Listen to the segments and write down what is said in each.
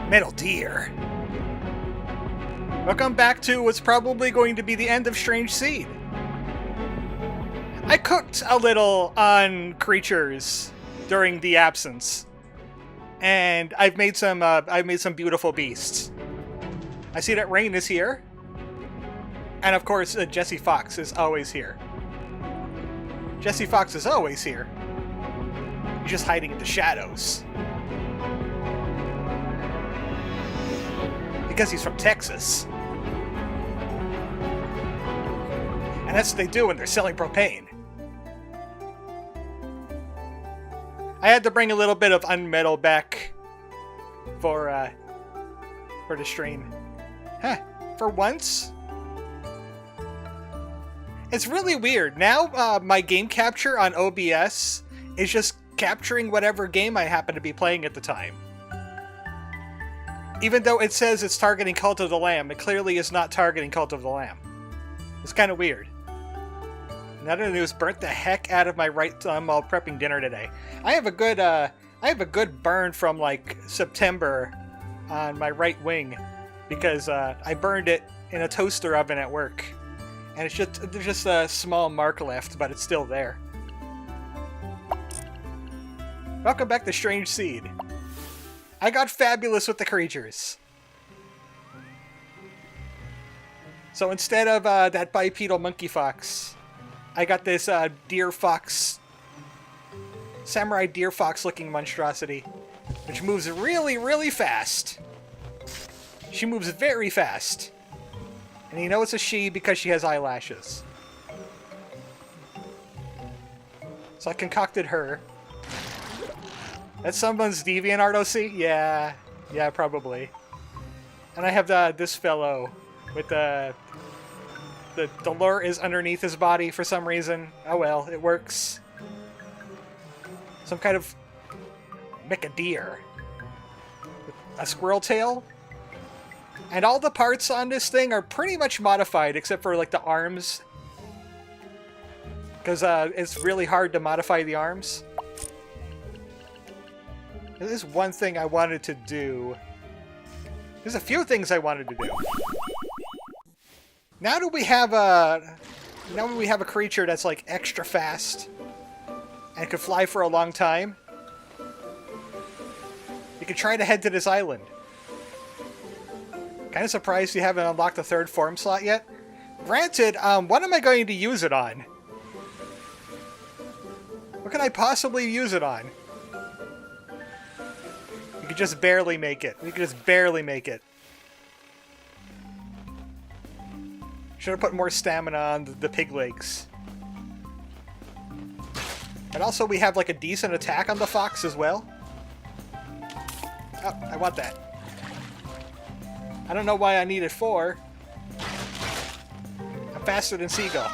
Metal Deer. Welcome back to what's probably going to be the end of Strange Seed. I cooked a little on creatures during the absence, and I've made some beautiful beasts. I see that Rain is here, and of course Jesse Fox is always here. Jesse Fox is always here. He's just hiding in the shadows. Because he's from Texas. And that's what they do when they're selling propane. I had to bring a little bit of UnMetal back for the stream. Huh, for once? It's really weird. Now my game capture on OBS is just capturing whatever game I happen to be playing at the time. Even though it says it's targeting Cult of the Lamb, it clearly is not targeting Cult of the Lamb. It's kind of weird. Another news, burnt the heck out of my right thumb while prepping dinner today. I have a good burn from like September on my right wing because I burned it in a toaster oven at work, and there's just a small mark left, but it's still there. Welcome back to Strange Seed. I got fabulous with the creatures. So instead of that bipedal monkey fox, I got this deer fox, samurai deer fox looking monstrosity, which moves really, really fast. She moves very fast. And you know it's a she because she has eyelashes. So I concocted her. That's someone's DeviantArt OC? Yeah, probably. And I have this fellow with the lure is underneath his body for some reason. Oh well, it works. Some kind of mecha deer. A squirrel tail. And all the parts on this thing are pretty much modified except for like the arms. Because it's really hard to modify the arms. There's one thing I wanted to do. There's a few things I wanted to do. Now that we have a creature that's like extra fast and can fly for a long time, you can try to head to this island. Kind of surprised you haven't unlocked the third form slot yet. Granted, what am I going to use it on? What can I possibly use it on? You could just barely make it. You could just barely make it. Should have put more stamina on the pig legs. And also we have like a decent attack on the fox as well. Oh, I want that. I don't know why I needed 4. I'm faster than Seagull.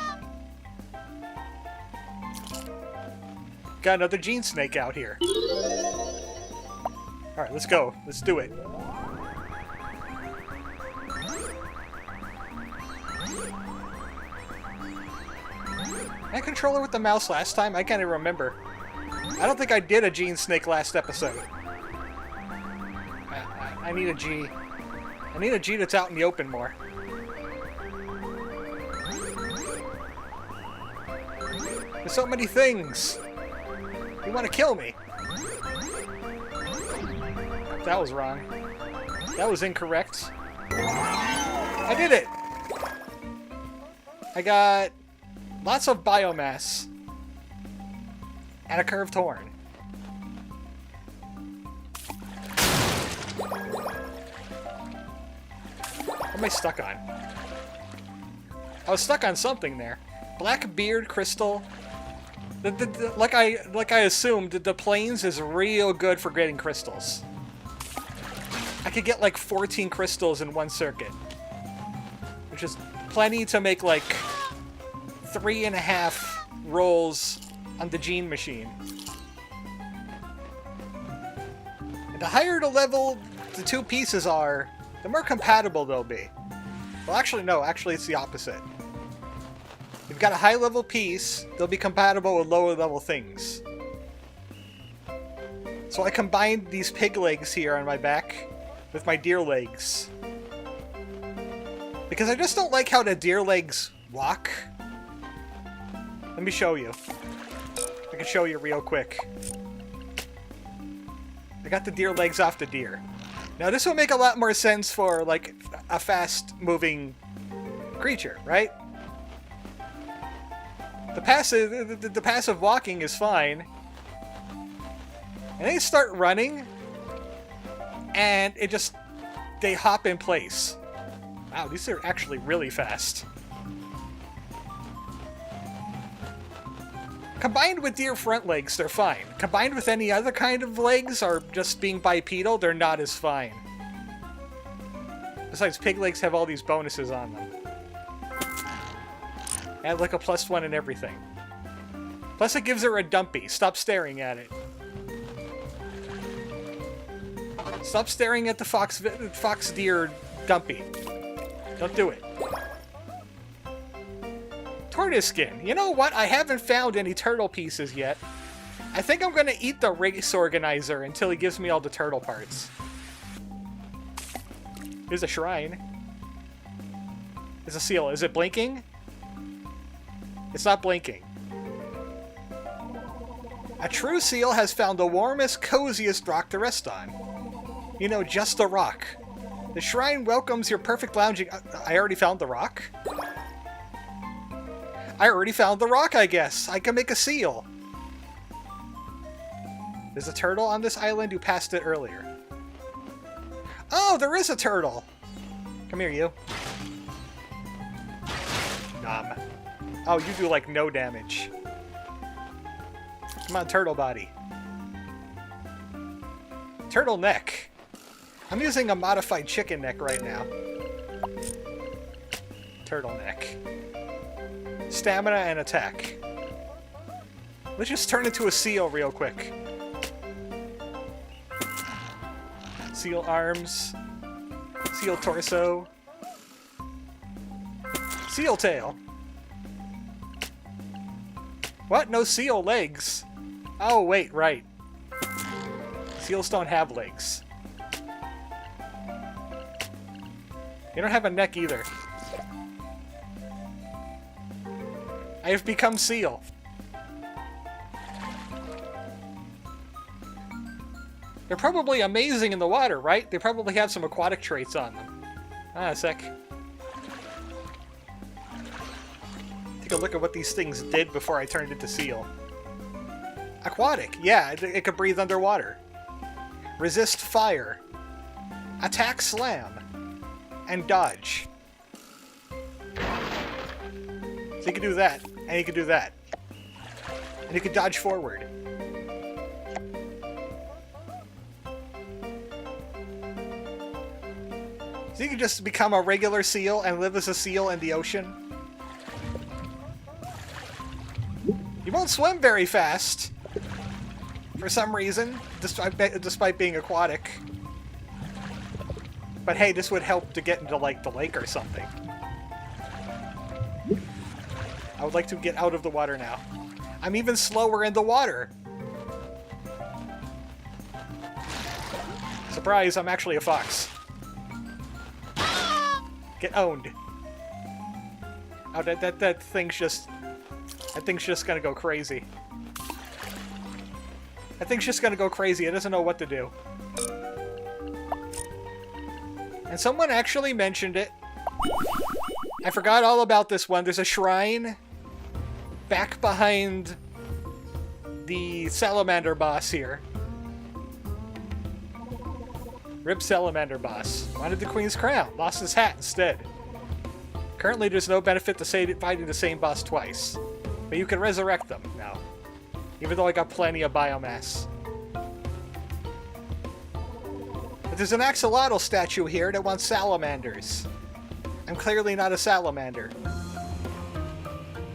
Got another gene snake out here. Alright, let's go. Let's do it. Did I control her with the mouse last time? I can't even remember. I don't think I did a gene snake last episode. I need a G. I need a G that's out in the open more. There's so many things. You want to kill me. That was wrong. That was incorrect. I did it! I got lots of biomass. And a curved horn. What am I stuck on? I was stuck on something there. Black beard crystal. Like I assumed, the plains is real good for getting crystals. I could get like 14 crystals in one circuit, which is plenty to make like 3.5 rolls on the gene machine. And the higher the level the two pieces are, the more compatible they'll be. Well, actually, no. Actually, it's the opposite. If you've got a high-level piece, they'll be compatible with lower-level things. So I combined these pig legs here on my back with my deer legs. Because I just don't like how the deer legs walk. Let me show you. I can show you real quick. I got the deer legs off the deer. Now this would make a lot more sense for, like, a fast-moving creature, right? The passive walking is fine. And they start running, and it just... they hop in place. Wow, these are actually really fast. Combined with deer front legs, they're fine. Combined with any other kind of legs, or just being bipedal, they're not as fine. Besides, pig legs have all these bonuses on them. Add like a +1 and everything. Plus it gives her a dumpy. Stop staring at it. Stop staring at the fox deer dumpy. Don't do it. Tortoise skin. You know what? I haven't found any turtle pieces yet. I think I'm gonna eat the race organizer until he gives me all the turtle parts. There's a shrine. There's a seal. Is it blinking? It's not blinking. A true seal has found the warmest, coziest rock to rest on. You know, just a rock. The shrine welcomes your perfect lounging... I already found the rock? I already found the rock, I guess. I can make a seal. There's a turtle on this island who passed it earlier. Oh, there is a turtle! Come here, you. Nom. Oh, you do, like, no damage. Come on, turtle body. Turtle neck. I'm using a modified chicken neck right now. Turtle neck. Stamina and attack. Let's just turn into a seal real quick. Seal arms. Seal torso. Seal tail. What? No seal legs. Oh, wait, right. Seals don't have legs. You don't have a neck either. I have become seal. They're probably amazing in the water, right? They probably have some aquatic traits on them. Ah, a sec. Take a look at what these things did before I turned into seal. Aquatic, yeah, it could breathe underwater. Resist fire. Attack slam. And dodge. So you can do that, and you can do that. And you can dodge forward. So you can just become a regular seal and live as a seal in the ocean. You won't swim very fast. For some reason, despite being aquatic. But hey, this would help to get into, like, the lake or something. I would like to get out of the water now. I'm even slower in the water. Surprise, I'm actually a fox. Get owned. Oh, that thing's just... That thing's just gonna go crazy. That thing's just gonna go crazy. It doesn't know what to do. And someone actually mentioned it. I forgot all about this one. There's a shrine back behind the salamander boss here. Rip salamander boss. Wanted the queen's crown. Lost his hat instead. Currently there's no benefit to fighting the same boss twice. But you can resurrect them now. Even though I got plenty of biomass. But there's an axolotl statue here that wants salamanders. I'm clearly not a salamander.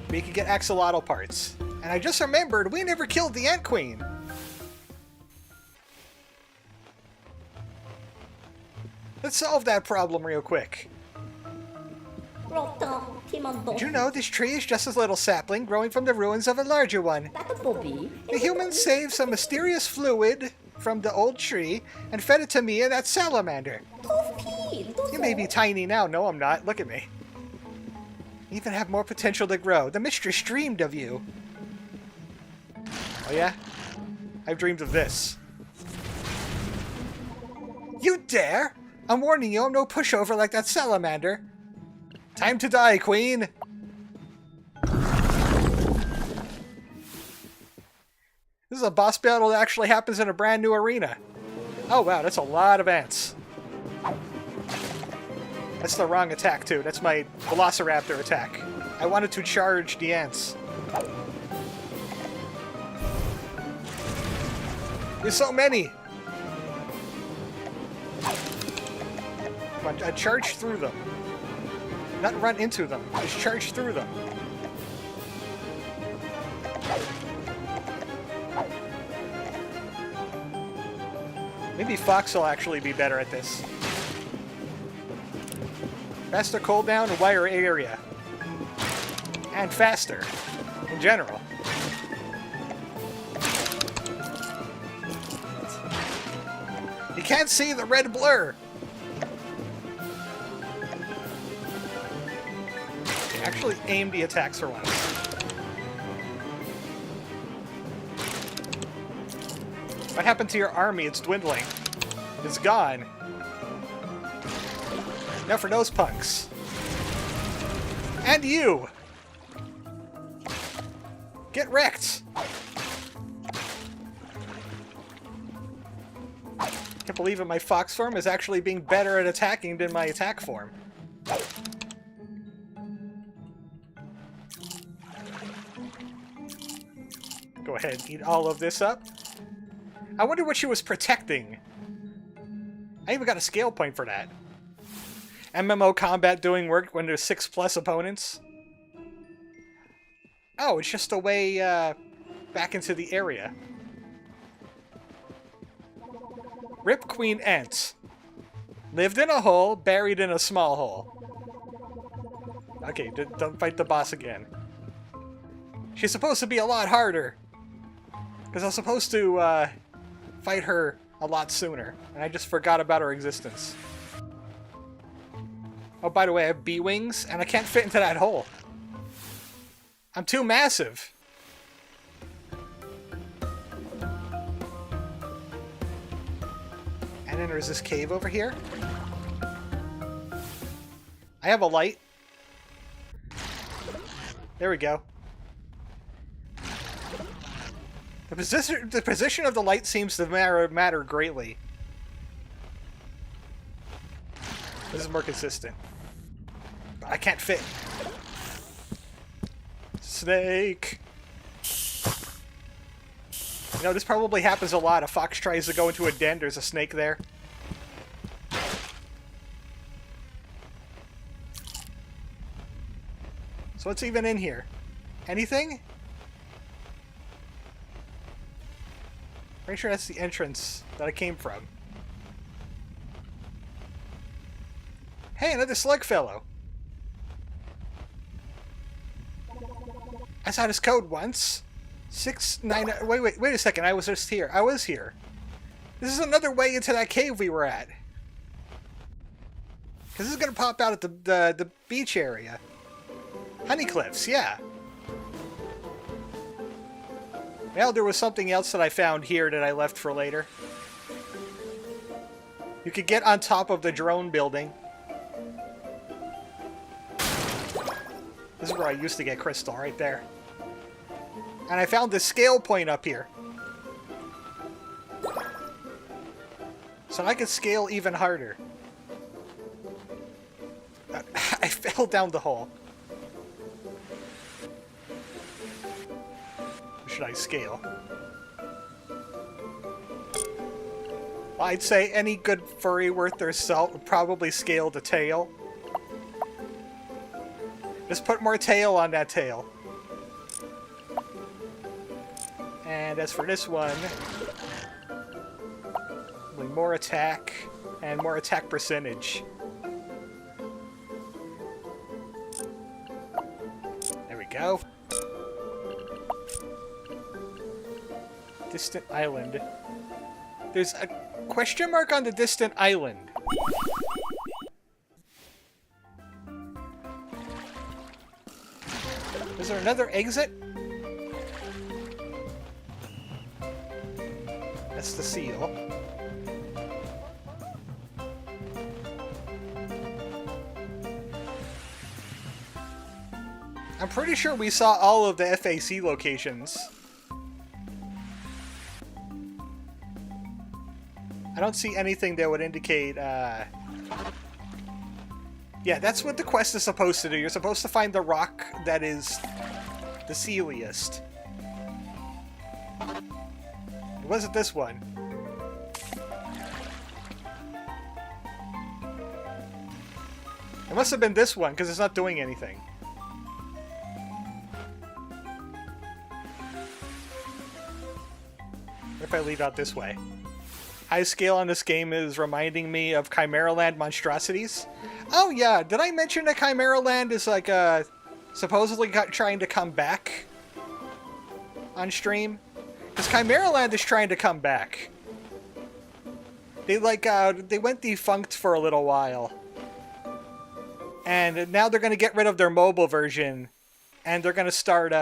But you can get axolotl parts. And I just remembered, we never killed the Ant Queen! Let's solve that problem real quick. Did you know this tree is just a little sapling growing from the ruins of a larger one? The humans saved some mysterious fluid from the old tree and fed it to me and that salamander. You may be tiny now. No, I'm not. Look at me. You even have more potential to grow. The mistress dreamed of you. Oh yeah? I've dreamed of this. You dare? I'm warning you, I'm no pushover like that salamander. Time to die, queen! This is a boss battle that actually happens in a brand new arena. Oh wow, that's a lot of ants. That's the wrong attack too. That's my Velociraptor attack. I wanted to charge the ants. There's so many! Come on, charge through them. Not run into them, just charge through them. Maybe Fox will actually be better at this. Faster cooldown, wider area. And faster, in general. You can't see the red blur! Okay, actually aim the attacks for once. What happened to your army? It's dwindling. It's gone. Now for those punks. And you! Get wrecked! Can't believe it, my fox form is actually being better at attacking than my attack form. Go ahead and eat all of this up. I wonder what she was protecting. I even got a scale point for that. MMO combat doing work when there's 6+ opponents. Oh, it's just a way back into the area. Rip Queen Ant. Lived in a hole, buried in a small hole. Okay, don't fight the boss again. She's supposed to be a lot harder. Because I was supposed to fight her a lot sooner. And I just forgot about her existence. Oh, by the way, I have bee wings, and I can't fit into that hole. I'm too massive. And then there's this cave over here. I have a light. There we go. The position of the light seems to matter greatly. This is more consistent. But I can't fit. Snake! You know, this probably happens a lot. A fox tries to go into a den, there's a snake there. So what's even in here? Anything? Pretty sure that's the entrance that I came from. Hey, another slug fellow! I saw this code once. 699. Wait a second. I was just here. I was here. This is another way into that cave we were at. Because this is gonna pop out at the beach area. Honeycliffs, yeah. Well, there was something else that I found here that I left for later. You could get on top of the drone building. This is where I used to get crystal, right there. And I found this scale point up here. So I could scale even harder. I fell down the hole. Should I scale? Well, I'd say any good furry worth their salt would probably scale the tail. Just put more tail on that tail. And as for this one, more attack and more attack percentage. There we go. Distant island. There's a question mark on the distant island. Is there another exit? That's the seal. I'm pretty sure we saw all of the FAC locations. I don't see anything that would indicate, Yeah, that's what the quest is supposed to do. You're supposed to find the rock that is the sealiest. It wasn't this one. It must have been this one, because it's not doing anything. What if I lead out this way? High scale on this game is reminding me of Chimera Land monstrosities. Oh yeah, did I mention that Chimera Land is like supposedly trying to come back on stream? Because Chimera Land is trying to come back. They they went defunct for a little while. And now they're going to get rid of their mobile version, and they're going to start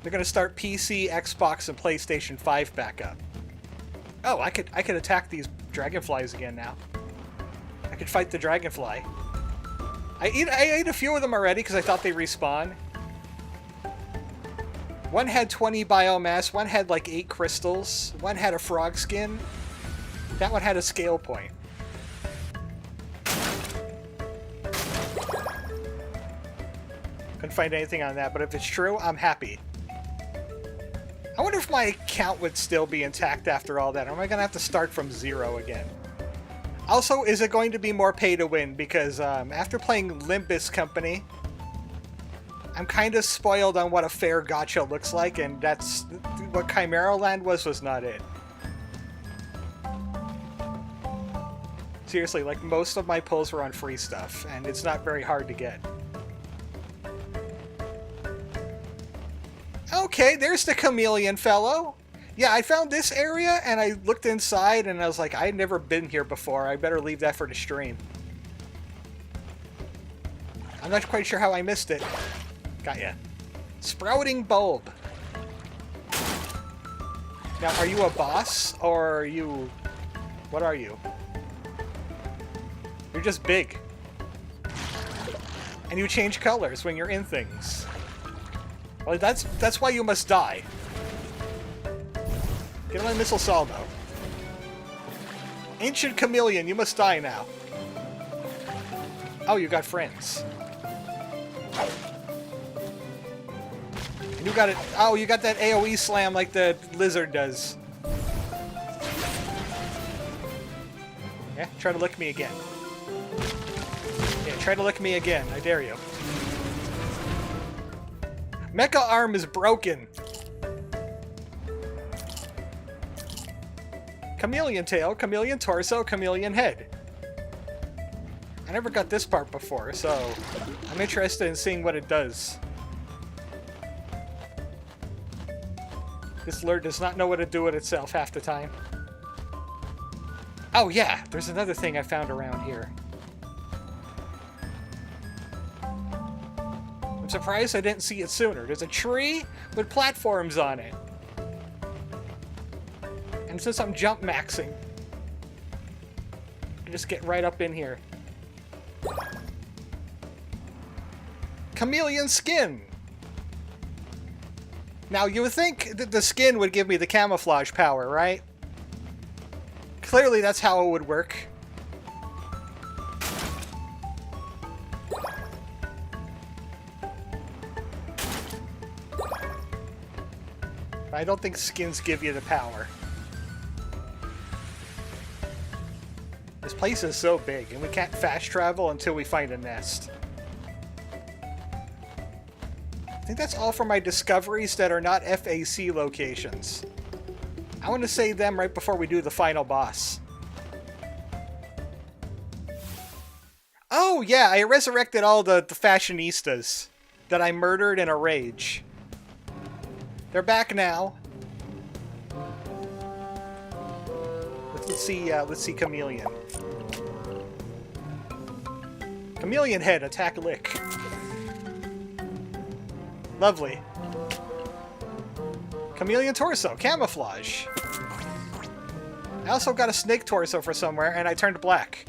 PC, Xbox, and PlayStation 5 back up. Oh, I could attack these dragonflies again now. I could fight the dragonfly. I ate a few of them already because I thought they respawn. One had 20 biomass, one had like 8 crystals, one had a frog skin. That one had a scale point. Couldn't find anything on that, but if it's true, I'm happy. I wonder if my account would still be intact after all that, or am I going to have to start from 0 again? Also, is it going to be more pay to win? Because after playing Limbus Company, I'm kind of spoiled on what a fair gacha looks like, and that's what Chimera Land was not it. Seriously, like most of my pulls were on free stuff, and it's not very hard to get. Okay, there's the chameleon fellow. Yeah, I found this area, and I looked inside, and I was like, I'd never been here before. I better leave that for the stream. I'm not quite sure how I missed it. Got ya. Sprouting bulb. Now, are you a boss, or are you... What are you? You're just big. And you change colors when you're in things. Well, that's why you must die. Get my missile salvo. Ancient chameleon, you must die now. Oh, you got friends. And you got it. Oh, you got that AoE slam like the lizard does. Yeah, try to lick me again. Yeah, try to lick me again. I dare you. Mecha arm is broken. Chameleon tail, chameleon torso, chameleon head. I never got this part before, so I'm interested in seeing what it does. This lure does not know what to do with itself half the time. Oh yeah, there's another thing I found around here. I'm surprised I didn't see it sooner. There's a tree with platforms on it. And since I'm jump maxing, I can just get right up in here. Chameleon skin! Now, you would think that the skin would give me the camouflage power, right? Clearly, that's how it would work. I don't think skins give you the power. This place is so big, and we can't fast travel until we find a nest. I think that's all for my discoveries that are not FAC locations. I want to save them right before we do the final boss. Oh yeah, I resurrected all the fashionistas that I murdered in a rage. They're back now. Let's see Chameleon. Chameleon head, attack lick. Lovely. Chameleon torso, camouflage. I also got a snake torso for somewhere, and I turned black.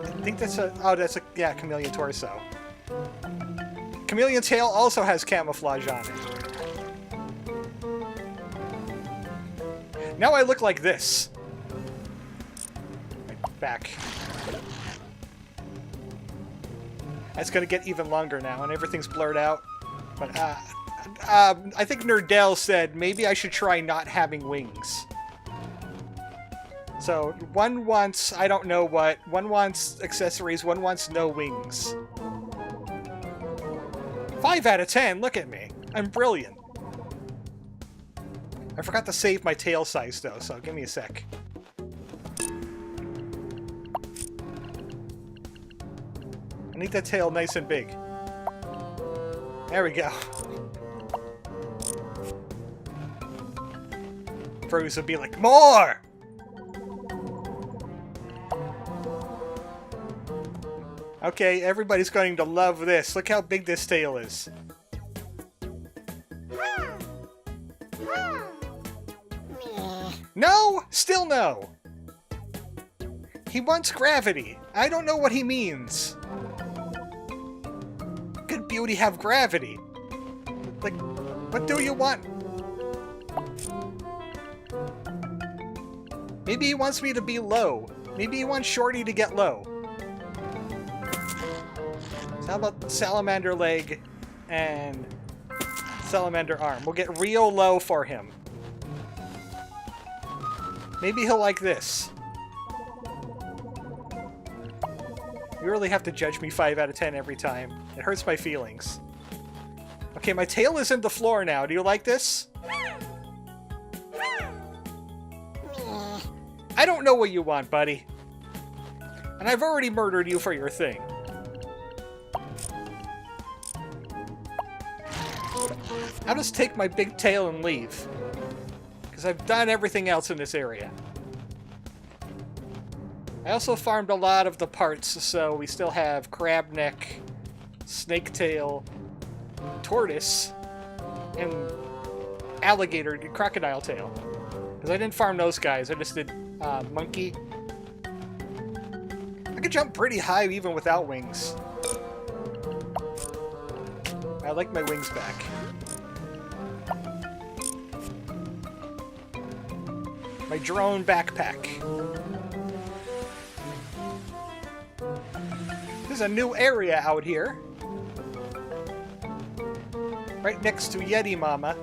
I think that's a... Oh, that's a... Yeah, chameleon torso. Chameleon tail also has camouflage on it. Now I look like this. Back. It's gonna get even longer now, and everything's blurred out. But, I think Nerdell said maybe I should try not having wings. So, one wants, I don't know what, one wants accessories, one wants no wings. 5 out of 10, look at me. I'm brilliant. I forgot to save my tail size though, so give me a sec. I need that tail nice and big. There we go. Furries would be like, more! Okay, everybody's going to love this. Look how big this tail is. No! Still no! He wants gravity. I don't know what he means. Could beauty have gravity? Like, what do you want? Maybe he wants me to be low. Maybe he wants Shorty to get low. So how about salamander leg and salamander arm? We'll get real low for him. Maybe he'll like this. You really have to judge me 5 out of 10 every time. It hurts my feelings. Okay, my tail is in the floor now. Do you like this? I don't know what you want, buddy. And I've already murdered you for your thing. I'll just take my big tail and leave. Because I've done everything else in this area. I also farmed a lot of the parts, so we still have crab neck, snake tail, tortoise, and alligator, crocodile tail. Because I didn't farm those guys, I just did monkey. I could jump pretty high even without wings. I like my wings back. My drone backpack. There's a new area out here. Right next to Yeti Mama.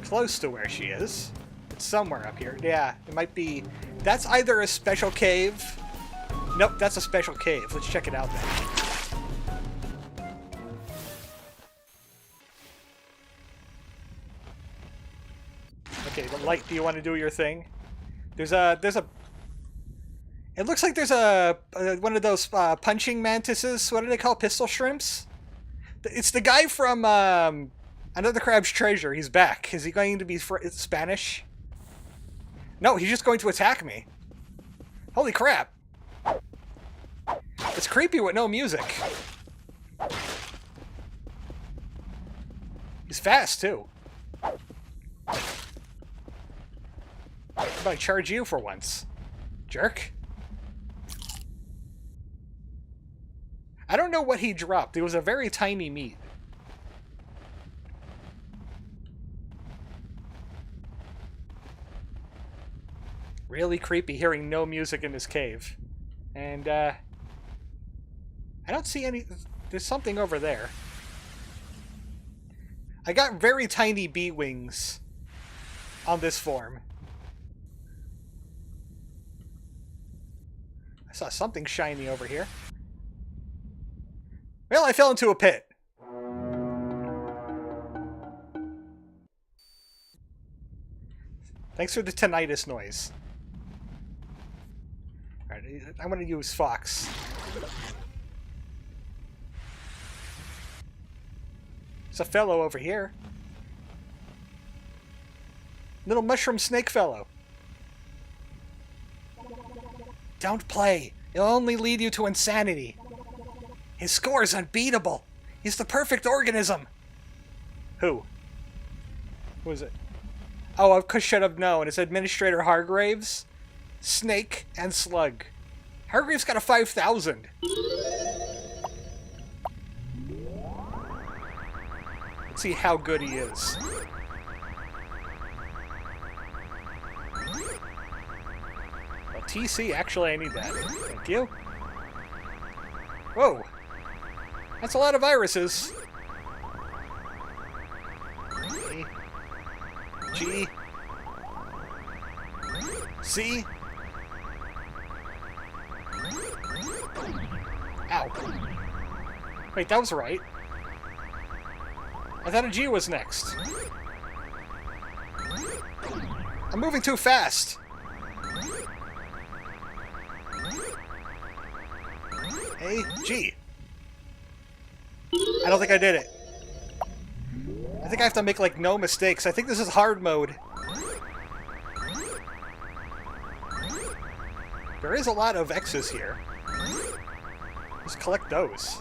Close to where she is. It's somewhere up here. Yeah, it might be... That's either a special cave... Nope, that's a special cave. Let's check it out then. Okay, the light, do you want to do your thing? There's a... It looks like there's one of those punching mantises. What do they call pistol shrimps? It's the guy from Another Crab's Treasure. He's back. Is he going to be Spanish? No, he's just going to attack me. Holy crap. It's creepy with no music. He's fast, too. How about I charge you for once? Jerk. I don't know what he dropped. It was a very tiny meat. Really creepy hearing no music in this cave. And, I don't see any... There's something over there. I got very tiny bee wings on this form. I saw something shiny over here. Well, I fell into a pit. Thanks for the tinnitus noise. Alright, I'm gonna use Fox. There's a fellow over here. Little mushroom snake fellow. Don't play. It'll only lead you to insanity. His score is unbeatable. He's the perfect organism. Who? Who is it? Oh, I should have known. It's Administrator Hargraves, Snake, and Slug. Hargraves got a 5,000. Let's see how good he is. Well, TC, actually, I need that. Thank you. Whoa. That's a lot of viruses. G. C. Ow. Wait, that was right. I thought a G was next. I'm moving too fast. A, G. I don't think I did it. I think I have to make, like, no mistakes. I think this is hard mode. There is a lot of X's here. Just collect those.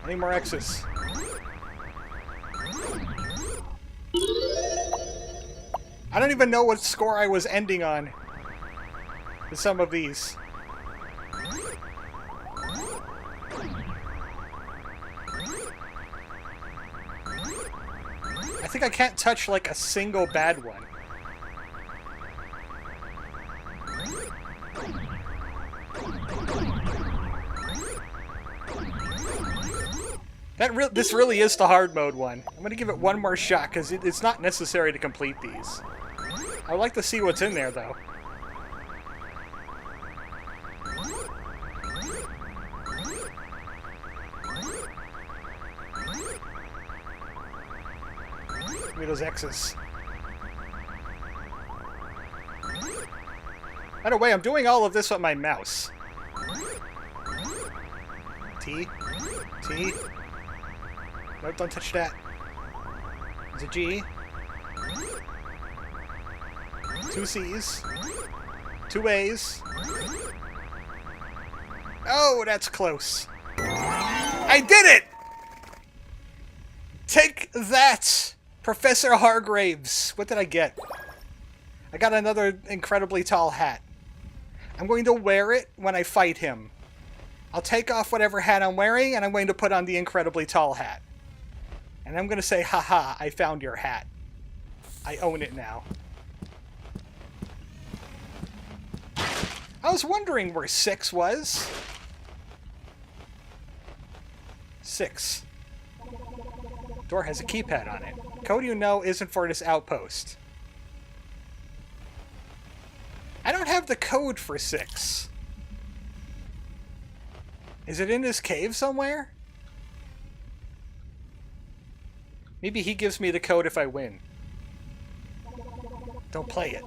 Any more X's? I don't even know what score I was ending on with some of these. I think I can't touch, like, a single bad one. This really is the hard mode one. I'm gonna give it one more shot, because it's not necessary to complete these. I would like to see what's in there, though. Give me those X's. By the way, I'm doing all of this with my mouse. T. T. Nope, don't touch that. There's a G. 2 C's. 2 A's. Oh, that's close. I did it! Take that, Professor Hargraves. What did I get? I got another incredibly tall hat. I'm going to wear it when I fight him. I'll take off whatever hat I'm wearing, and I'm going to put on the incredibly tall hat. And I'm going to say, haha, I found your hat. I own it now. I was wondering where 6 was. 6. Door has a keypad on it. Code you know isn't for this outpost. I don't have the code for 6. Is it in this cave somewhere? Maybe he gives me the code if I win. Don't play it.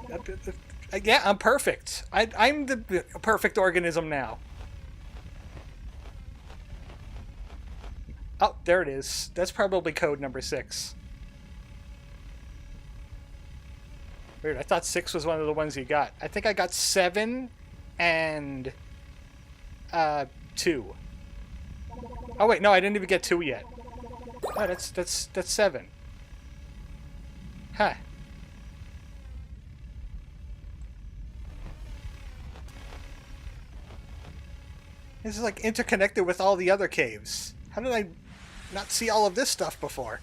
Yeah, I'm perfect. I'm the perfect organism now. Oh, there it is. That's probably code number 6. Weird, I thought 6 was one of the ones you got. I think I got 7 and 2. Oh wait, no, I didn't even get 2 yet. Oh, that's 7. Huh. This is like interconnected with all the other caves. How did I not see all of this stuff before?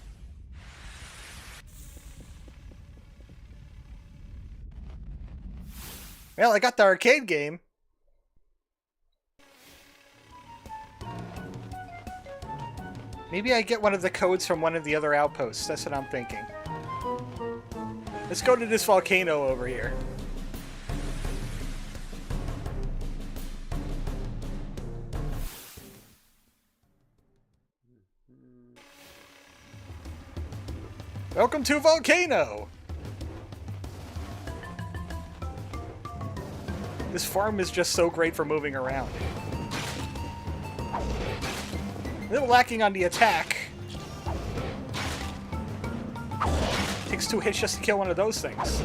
Well, I got the arcade game. Maybe I get one of the codes from one of the other outposts. That's what I'm thinking. Let's go to this volcano over here. Welcome to Volcano! This farm is just so great for moving around. A little lacking on the attack. Takes 2 hits just to kill one of those things.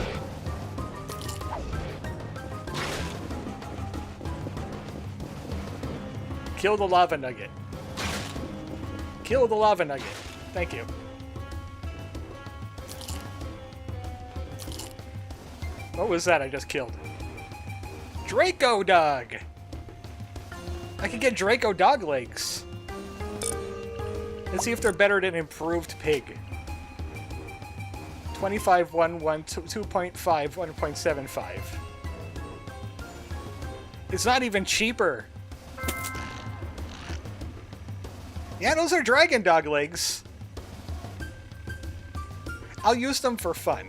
Kill the lava nugget. Kill the lava nugget. Thank you. What was that I just killed? Draco Dog! I could get Draco Dog legs. Let's see if they're better than Improved Pig. 25, 1, 1, 2.5, 1.75. It's not even cheaper. Yeah, those are Dragon Dog legs. I'll use them for fun.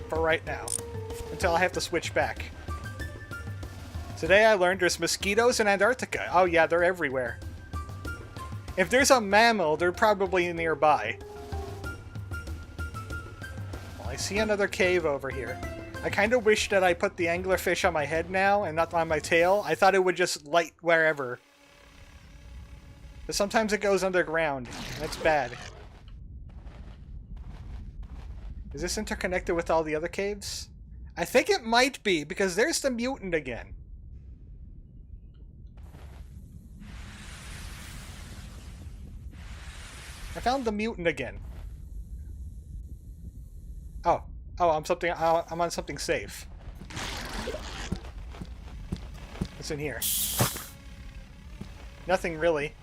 For right now. Until I have to switch back. Today I learned there's mosquitoes in Antarctica. Oh yeah, they're everywhere. If there's a mammal, they're probably nearby. Well, I see another cave over here. I kind of wish that I put the anglerfish on my head now and not on my tail. I thought it would just light wherever. But sometimes it goes underground. That's bad. Is this interconnected with all the other caves? I think it might be, because there's the mutant again. I found the mutant again. Oh, I'm on something safe. What's in here? Nothing really.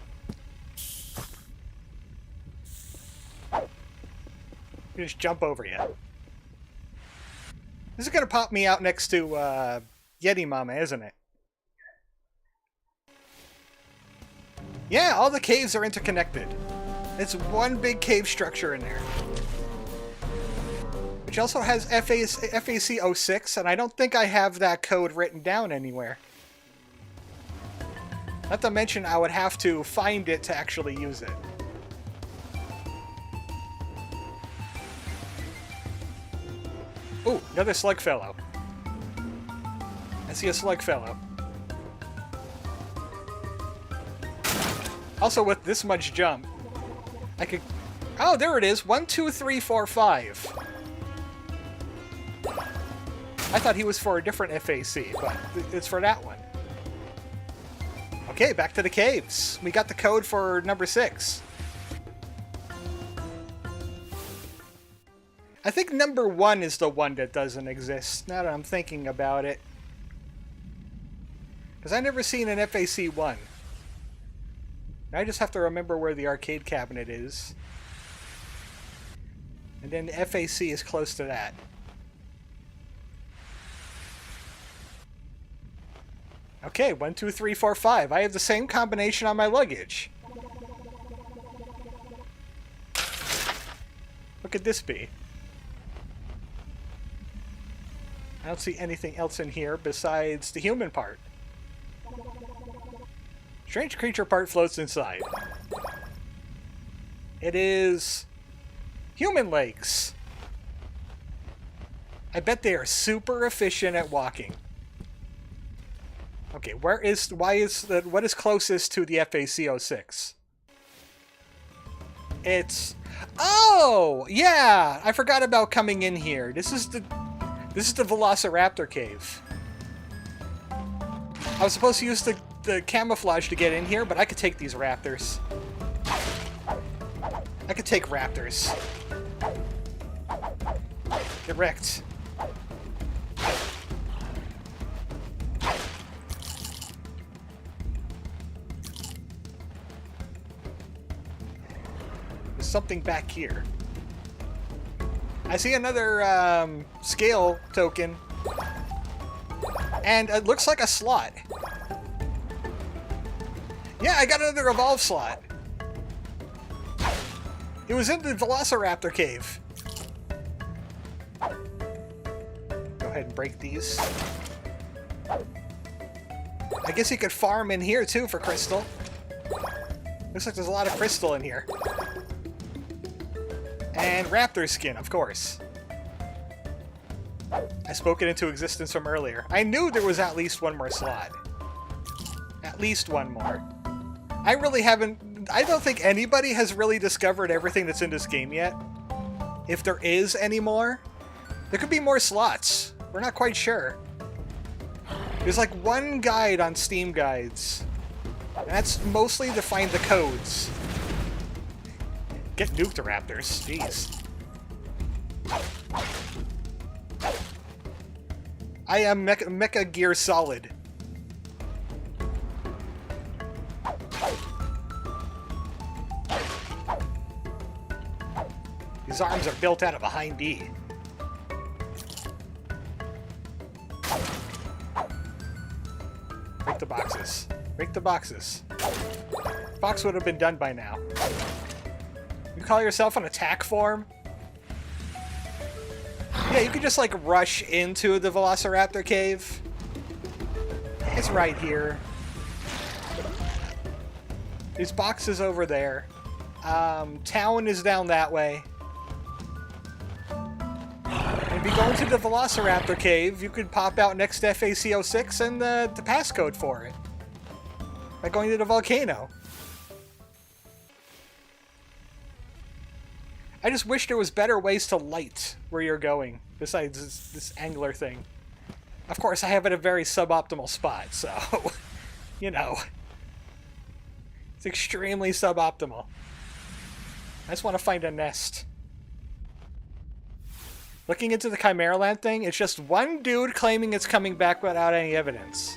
You just jump over you. This is gonna pop me out next to Yeti Mama, isn't it? Yeah, all the caves are interconnected. It's one big cave structure in there. Which also has FAC 06, and I don't think I have that code written down anywhere. Not to mention I would have to find it to actually use it. Ooh, another slug fellow. I see a slug fellow. Also, with this much jump, I could... Oh, there it is. 1, 2, 3, 4, 5. I thought he was for a different FAC, but it's for that one. Okay, back to the caves. We got the code for number 6. I think number 1 is the one that doesn't exist, now that I'm thinking about it. Because I've never seen an FAC 1. I just have to remember where the arcade cabinet is. And then the FAC is close to that. Okay, 1, 2, 3, 4, 5. I have the same combination on my luggage. What could this be? I don't see anything else in here besides the human part. Strange creature part floats inside. It is human legs. I bet they are super efficient at walking. Okay, what is closest to the FAC 06? It's... Oh! Yeah! I forgot about coming in here. This is the Velociraptor cave. I was supposed to use the camouflage to get in here, but I could take these raptors. I could take raptors. Get wrecked. There's something back here. I see another scale token. And it looks like a slot. Yeah, I got another evolve slot. It was in the Velociraptor cave. Go ahead and break these. I guess you could farm in here too for crystal. Looks like there's a lot of crystal in here. And raptor skin, of course. I spoke it into existence from earlier. I knew there was at least one more slot. At least one more. I really haven't... I don't think anybody has really discovered everything that's in this game yet. If there is any more. There could be more slots. We're not quite sure. There's like one guide on Steam Guides. And that's mostly to find the codes. Get nuked, raptors. Jeez. I am Mecha Gear Solid. These arms are built out of a hind D. Break the boxes. Break the boxes. Box would have been done by now. You call yourself an attack form? Yeah, you could just like rush into the Velociraptor cave. It's right here. These boxes over there. Town is down that way. And if you go into the Velociraptor cave, you could pop out next to FAC06 and the passcode for it. By going to the volcano. I just wish there was better ways to light where you're going, besides this angler thing. Of course, I have it at a very suboptimal spot, so, you know. It's extremely suboptimal. I just want to find a nest. Looking into the Chimera Land thing, it's just one dude claiming it's coming back without any evidence.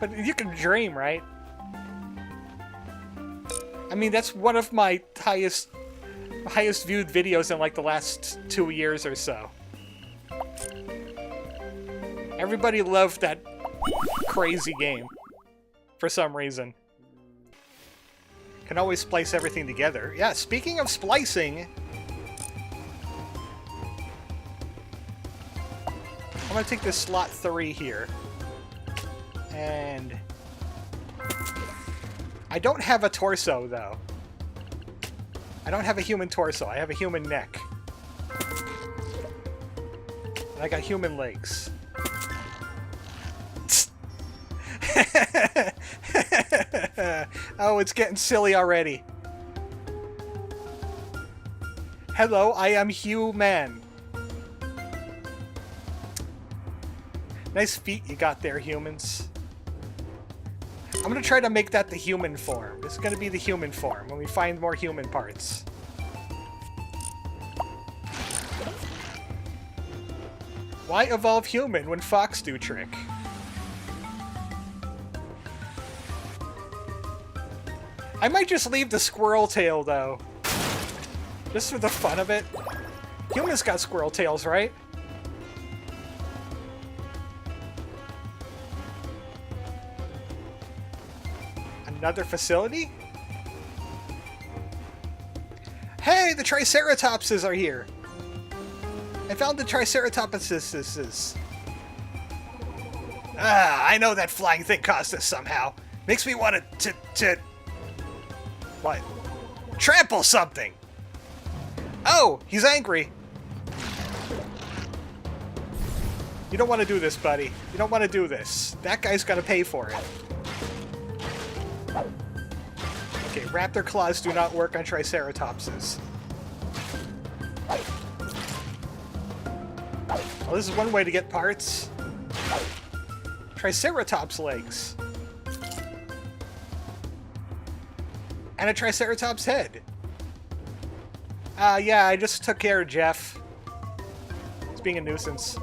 But you can dream, right? I mean, that's one of my highest viewed videos in like the last 2 years or so. Everybody loved that crazy game for some reason. Can always splice everything together. Yeah, speaking of splicing, I'm gonna take this slot 3 here. And I don't have a torso, though. I don't have a human torso. I have a human neck. And I got human legs. Oh, it's getting silly already. Hello, I am human. Nice feet you got there, humans. I'm gonna try to make that the human form. This is gonna be the human form when we find more human parts. Why evolve human when fox do trick? I might just leave the squirrel tail, though. Just for the fun of it. Humans got squirrel tails, right? Another facility? Hey, the Triceratopses are here! I found the Triceratopses. Ah, I know that flying thing caused us somehow. Makes me want to... What? Trample something! Oh, he's angry. You don't want to do this, buddy. You don't want to do this. That guy's got to pay for it. Okay, raptor claws do not work on Triceratopses. Well, this is one way to get parts. Triceratops legs. And a Triceratops head. Yeah, I just took care of Jeff. It's being a nuisance.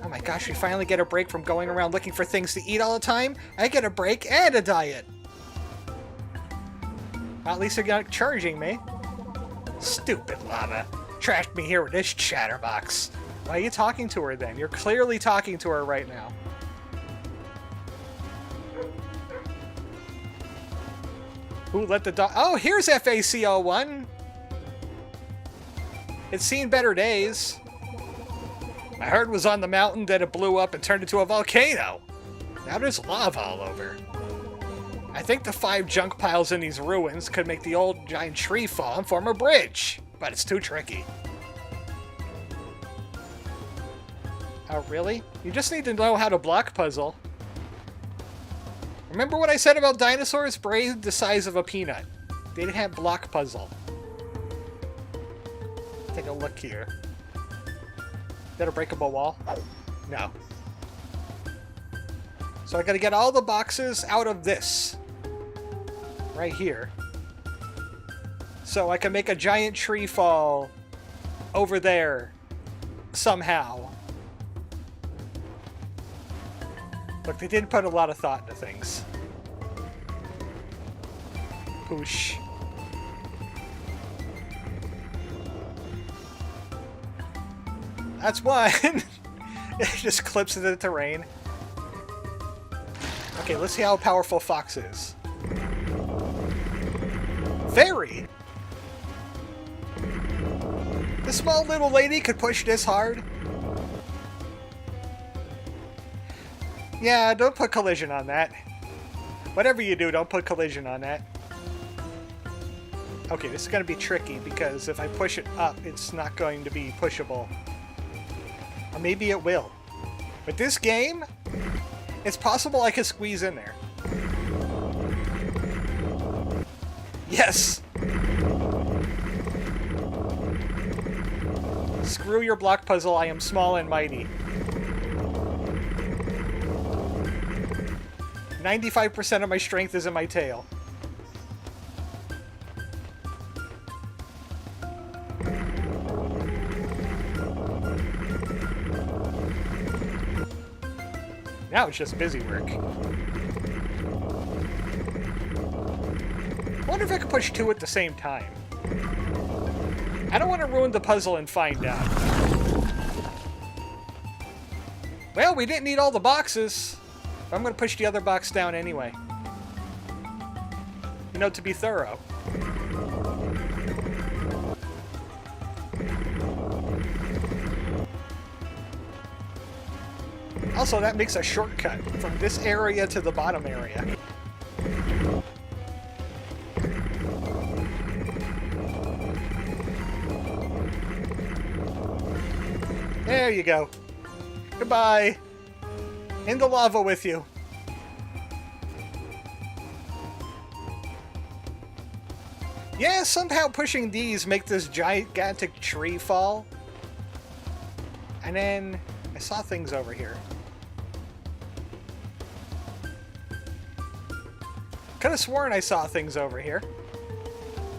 Oh my gosh, we finally get a break from going around looking for things to eat all the time. I get a break and a diet. Well, at least they're not charging me. Stupid lava. Trashed me here with this chatterbox. Why are you talking to her then? You're clearly talking to her right now. Who let the dog... Oh, here's FAC01! It's seen better days. I heard it was on the mountain, then it blew up and turned into a volcano. Now there's lava all over. I think the 5 junk piles in these ruins could make the old giant tree fall and form a bridge, but it's too tricky. Oh, really? You just need to know how to block puzzle. Remember what I said about dinosaurs? Brain the size of a peanut. They didn't have block puzzle. Take a look here. Is that a breakable wall? No. So I gotta get all the boxes out of this. Right here. So I can make a giant tree fall over there. Somehow. Look, they did put a lot of thought into things. Poosh. That's one! It just clips into the terrain. Okay, let's see how powerful Fox is. Very! This small little lady could push this hard. Yeah, don't put collision on that. Whatever you do, don't put collision on that. Okay, this is going to be tricky because if I push it up, it's not going to be pushable. Or maybe it will. But this game, it's possible I can squeeze in there. Yes! Screw your block puzzle, I am small and mighty. 95% of my strength is in my tail. Now it's just busy work. I wonder if I could push two at the same time. I don't want to ruin the puzzle and find out. Well, we didn't need all the boxes. But I'm going to push the other box down anyway. You know, to be thorough. Also, that makes a shortcut from this area to the bottom area. There you go. Goodbye. In the lava with you. Yeah, somehow pushing these make this gigantic tree fall. And then I saw things over here. Could have sworn I saw things over here.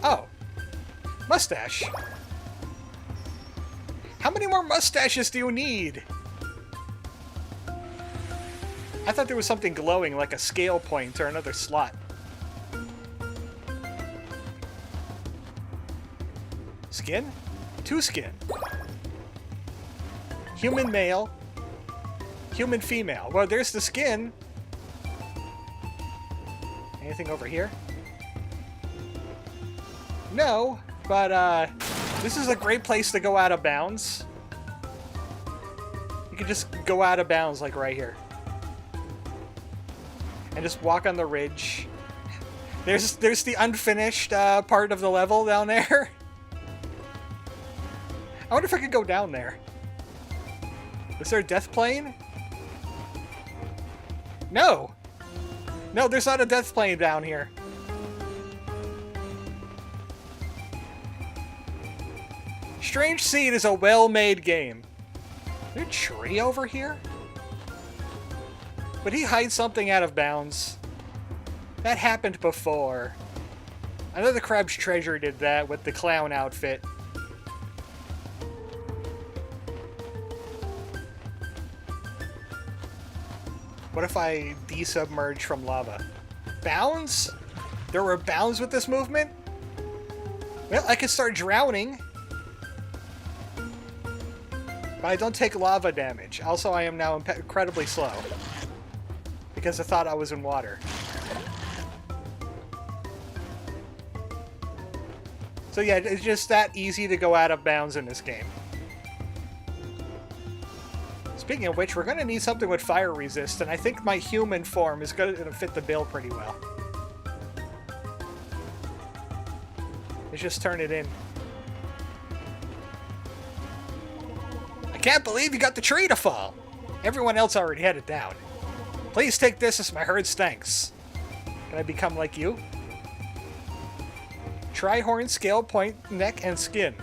Oh. Mustache. How many more mustaches do you need? I thought there was something glowing, like a scale point or another slot. Skin? Two skin. Human male. Human female. Well, there's the skin. Anything over here? No, but this is a great place to go out of bounds. You can just go out of bounds like right here. And just walk on the ridge. There's the unfinished part of the level down there. I wonder if I could go down there. Is there a death plane? No! No, there's not a death plane down here. Strange Seed is a well-made game. Is there a tree over here? Would he hide something out of bounds? That happened before. I know the Crab's Treasure did that with the clown outfit. What if I desubmerge from lava? Bounds? There were bounds with this movement? Well, I could start drowning. But I don't take lava damage. Also, I am now incredibly slow. Because I thought I was in water. So yeah, it's just that easy to go out of bounds in this game. Speaking of which, we're going to need something with fire resist, and I think my human form is going to fit the bill pretty well. Let's just turn it in. I can't believe you got the tree to fall! Everyone else already had it down. Please take this as my herd's thanks. Can I become like you? Tri-horn, scale, point, neck, and skin.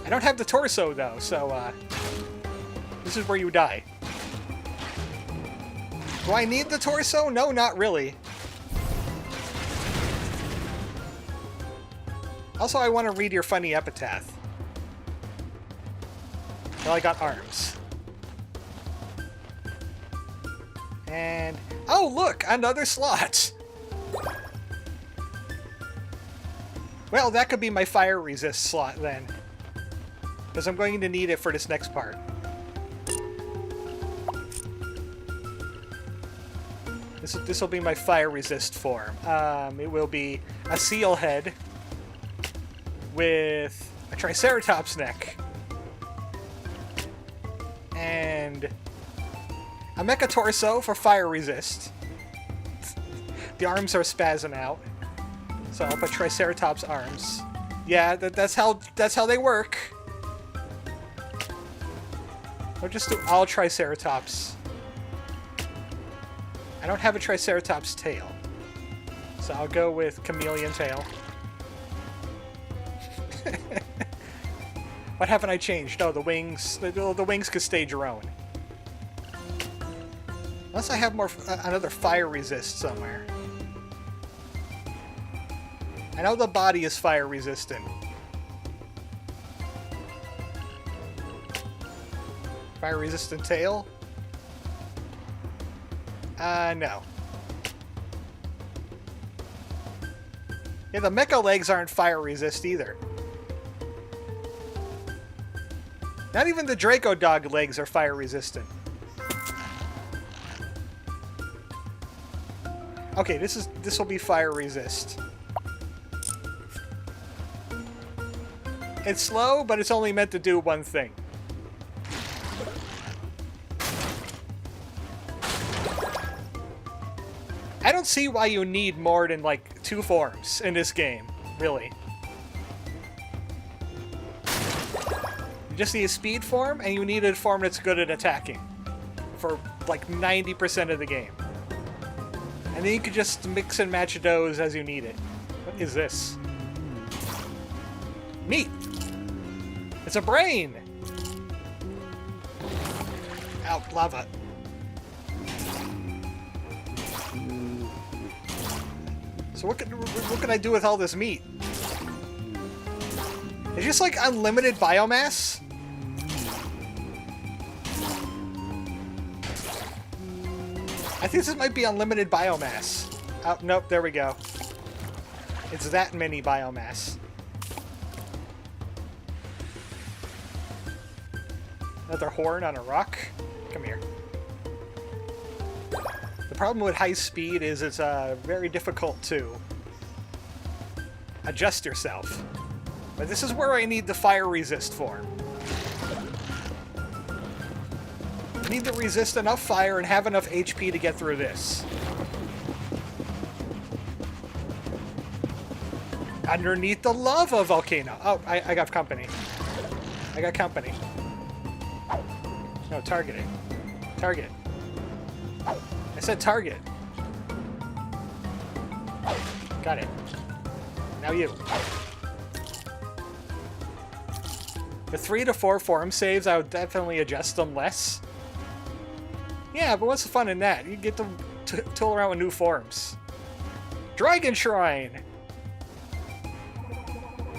I don't have the torso, though, so, this is where you die. Do I need the torso? No, not really. Also, I want to read your funny epitaph. Well, I got arms. And... oh, look! Another slot! Well, that could be my fire resist slot, then. Because I'm going to need it for this next part. This will be my fire resist form. It will be a seal head with a triceratops neck. And a mecha torso for fire resist. The arms are spazzing out. So I'll put triceratops arms. Yeah, that's how they work. I'll just do all triceratops. I don't have a triceratops tail. So I'll go with chameleon tail. What haven't I changed? Oh, the wings. The wings could stay your own. Unless I have more another fire resist somewhere. I know the body is fire resistant. Fire resistant tail? No. Yeah, the mecha legs aren't fire resist either. Not even the Draco Dog legs are fire resistant. Okay, this will be fire resist. It's slow, but it's only meant to do one thing. I don't see why you need more than, like, 2 forms in this game, really. You just need a speed form, and you need a form that's good at attacking. For, like, 90% of the game. And then you could just mix and match those as you need it. What is this? Meat! It's a brain! Ow, lava. So what can I do with all this meat? It's just like unlimited biomass? I think this might be unlimited biomass. Oh, nope, there we go. It's that many biomass. Another horn on a rock? Come here. The problem with high speed is it's very difficult to adjust yourself. But this is where I need the fire resist form. I need to resist enough fire and have enough HP to get through this. Underneath the lava volcano. Oh, I got company. I got company. No, target it. Target. I said target. Got it. Now you. The 3 to 4 form saves, I would definitely adjust them less. Yeah, but what's the fun in that? You get to tool around with new forms. Dragon Shrine!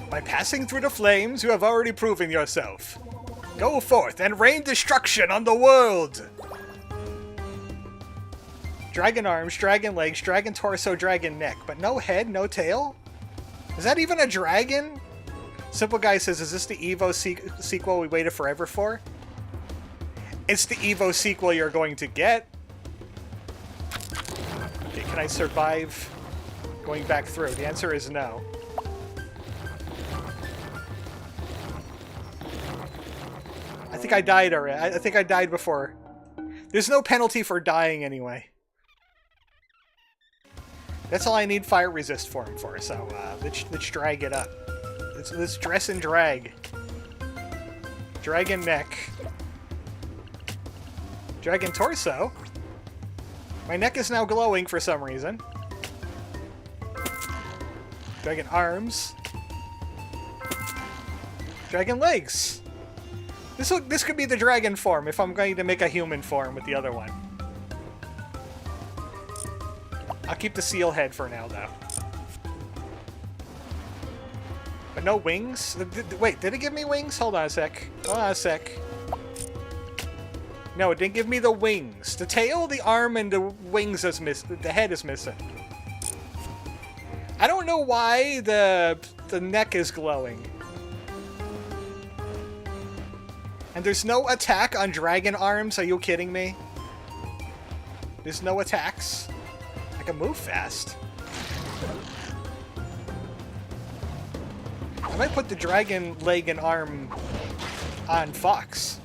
By passing through the flames, you have already proven yourself. Go forth and rain destruction on the world! Dragon arms, dragon legs, dragon torso, dragon neck, but no head, no tail? Is that even a dragon? Simple Guy says, is this the EVO sequel we waited forever for? It's the EVO sequel you're going to get. Okay, can I survive going back through? The answer is no. I think I died already. I think I died before. There's no penalty for dying anyway. That's all I need fire resist form for, so let's drag it up. Let's dress and drag. Dragon neck. Dragon torso. My neck is now glowing for some reason. Dragon arms. Dragon legs. This could be the dragon form if I'm going to make a human form with the other one. I'll keep the seal head for now, though. But no wings? Wait, did it give me wings? Hold on a sec. Hold on a sec. No, it didn't give me the wings. The tail, the arm, and the wings is missing. The head is missing. I don't know why the neck is glowing. And there's no attack on dragon arms. Are you kidding me? There's no attacks. I can move fast. I might put the dragon leg and arm on Fox.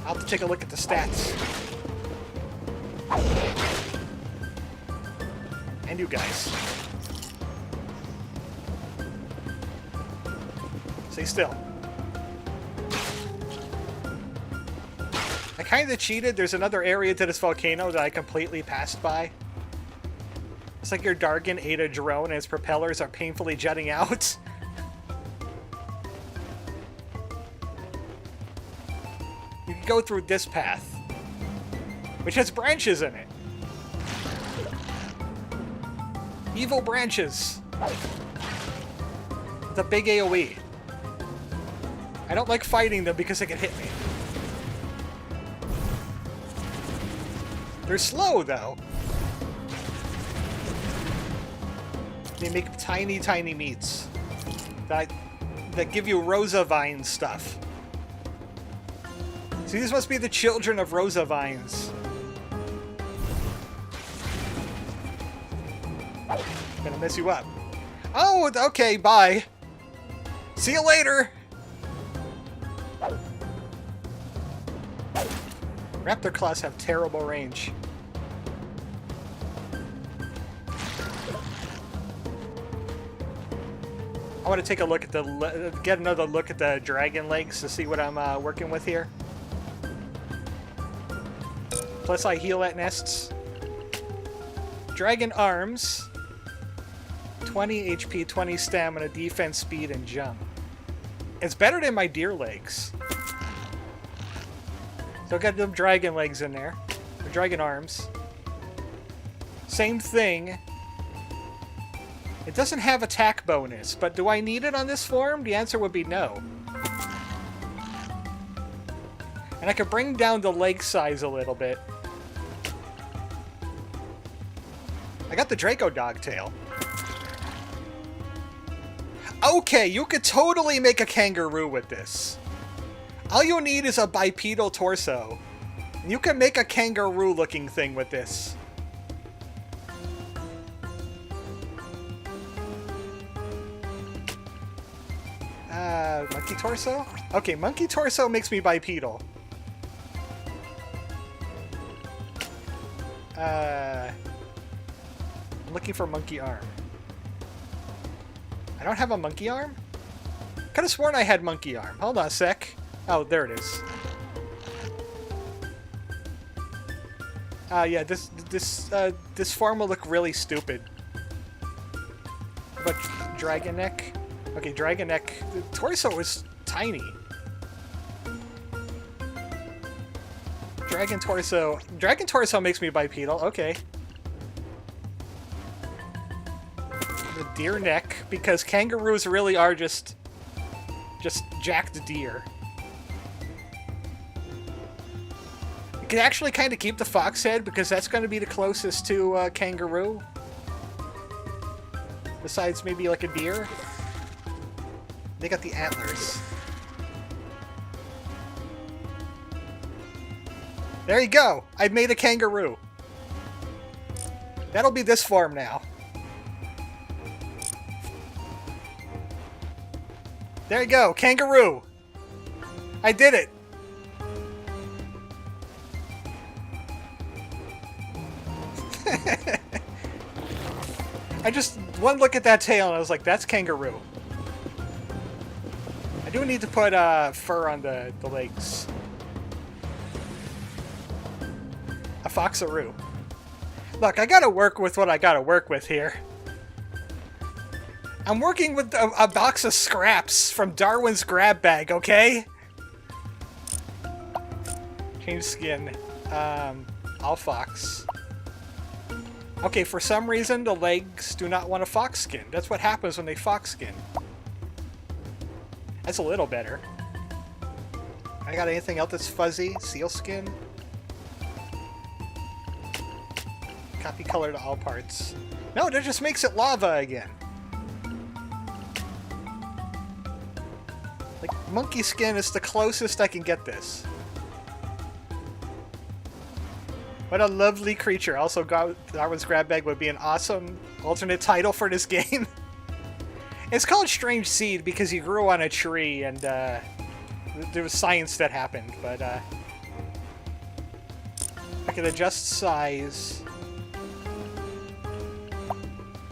I'll have to take a look at the stats. And you guys. Stay still. I kind of cheated. There's another area to this volcano that I completely passed by. It's like your Dargan ate a drone and its propellers are painfully jutting out. You can go through this path, which has branches in it. Evil branches. The big AoE. I don't like fighting them because they can hit me. They're slow, though. They make tiny, tiny meats that give you Rosa Vine stuff. See, these must be the children of Rosa Vines. Gonna mess you up. Oh, okay, bye. See you later. Raptor claws have terrible range. I want to take a look at get another look at the dragon legs to see what I'm working with here. Plus I heal at nests. Dragon arms. 20 HP, 20 stamina, defense, speed, and jump. It's better than my deer legs. So I got them dragon legs in there. Or dragon arms. Same thing. It doesn't have attack bonus, but do I need it on this form? The answer would be no. And I could bring down the leg size a little bit. I got the Draco Dogtail. Okay, you could totally make a kangaroo with this. All you need is a bipedal torso. You can make a kangaroo-looking thing with this. Monkey torso? Okay, monkey torso makes me bipedal. I'm looking for monkey arm. I don't have a monkey arm? Could have sworn I had monkey arm. Hold on a sec. Oh, there it is. Yeah, this form will look really stupid. But dragon neck? Okay, dragon neck. The torso is tiny. Dragon torso. Dragon torso makes me bipedal. Okay. The deer neck, because kangaroos really are just jacked deer. You can actually kind of keep the fox head because that's going to be the closest to kangaroo. Besides maybe like a deer. They got the antlers. There you go! I made a kangaroo. That'll be this form now. There you go, kangaroo! I did it! I just, one look at that tail and I was like, that's kangaroo. I do need to put fur on the legs. Foxaroo. Look, I gotta work with what I gotta work with here. I'm working with a box of scraps from Darwin's grab bag, okay? Change skin. All fox. Okay, for some reason, the legs do not want a fox skin. That's what happens when they fox skin. That's a little better. I got anything else that's fuzzy? Seal skin? Copy color to all parts. No, that just makes it lava again. Like, monkey skin is the closest I can get this. What a lovely creature. Also, Darwin's grab bag would be an awesome alternate title for this game. It's called Strange Seed because he grew on a tree and there was science that happened, but I can adjust size.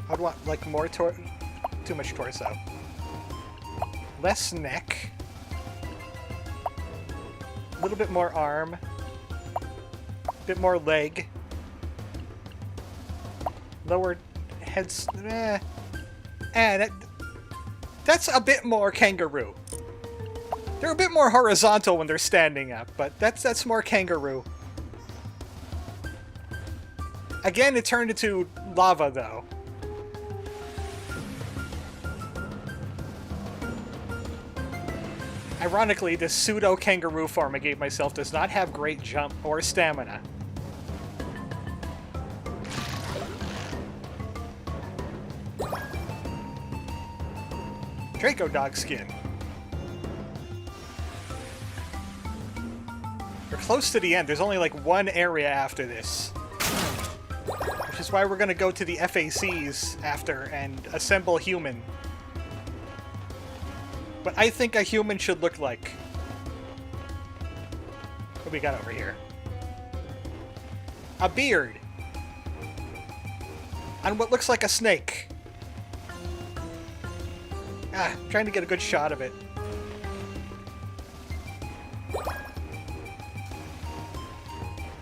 I'd want like more too much torso. Less neck. A little bit more arm. Bit more leg. Lower heads. That's a bit more kangaroo. They're a bit more horizontal when they're standing up, but that's more kangaroo. Again, it turned into lava though. Ironically, the pseudo kangaroo form I gave myself does not have great jump or stamina. Draco dog skin. We're close to the end. There's only like one area after this. Which is why we're going to go to the FACs after and assemble human. What I think a human should look like. What do we got over here? A beard. On what looks like a snake. I'm trying to get a good shot of it.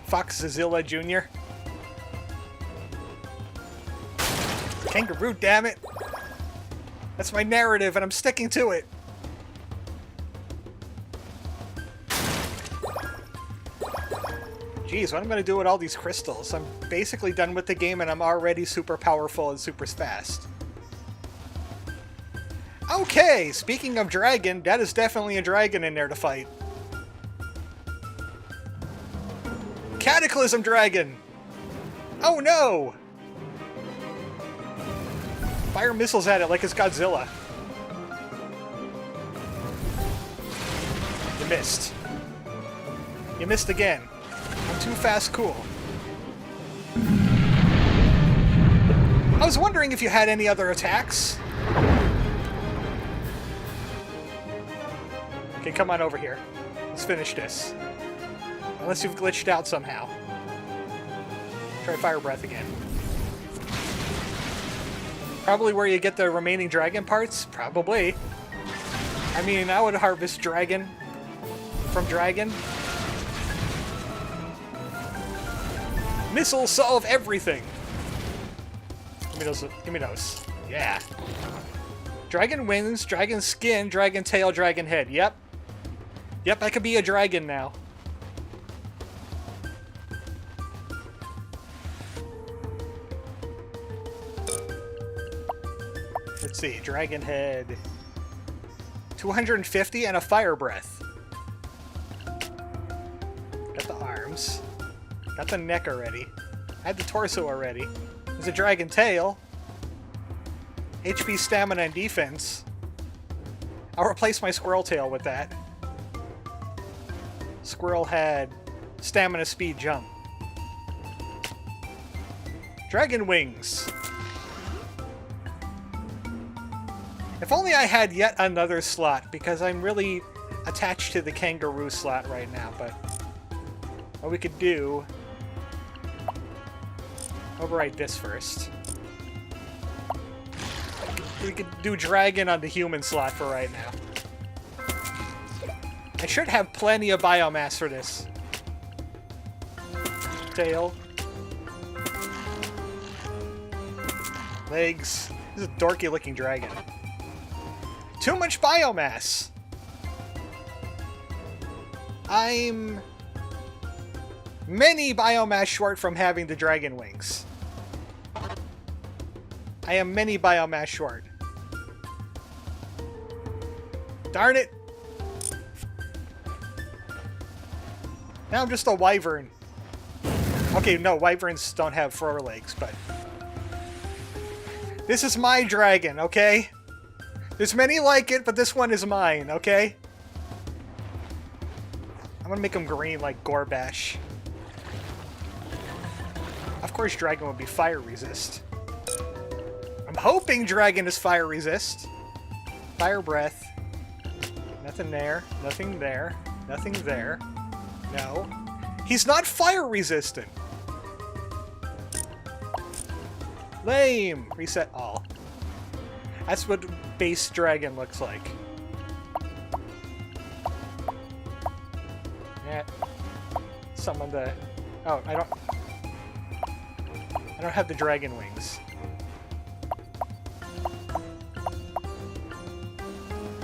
Foxzilla Jr. Kangaroo, damn it! That's my narrative and I'm sticking to it. Jeez, what am I going to do with all these crystals? I'm basically done with the game and I'm already super powerful and super fast. Okay, speaking of dragon, that is definitely a dragon in there to fight. Cataclysm Dragon! Oh no! Fire missiles at it like it's Godzilla. You missed. You missed again. I'm too fast cool. I was wondering if you had any other attacks. Okay, come on over here. Let's finish this. Unless you've glitched out somehow. Try Fire Breath again. Probably where you get the remaining dragon parts? Probably. I mean, I would harvest dragon from dragon. Missiles solve everything! Give me those. Give me those. Yeah. Dragon wings, dragon skin, dragon tail, dragon head. Yep. Yep, I could be a dragon now. Let's see, dragon head. 250 and a fire breath. Got the arms. Got the neck already. I had the torso already. There's a dragon tail. HP, stamina, and defense. I'll replace my squirrel tail with that. Squirrel head. Stamina, speed, jump. Dragon wings. If only I had yet another slot, because I'm really attached to the kangaroo slot right now, but what we could do... Overwrite this first. We could do dragon on the human slot for right now. I should have plenty of biomass for this. tail. Legs. This is a dorky looking dragon. Too much biomass! I'm many biomass short from having the dragon wings. I am many biomass short. Darn it! Now I'm just a wyvern. Okay, no, wyverns don't have forelegs, but... This is my dragon, okay? There's many like it, but this one is mine, okay? I'm gonna make him green like Gorbash. Of course dragon would be fire resist. I'm hoping dragon is fire resist. Fire breath. Nothing there. Nothing there. Nothing there. No. He's not fire resistant. Lame. Reset all. That's what base dragon looks like. Yeah. Summon the... Oh, I don't have the dragon wings.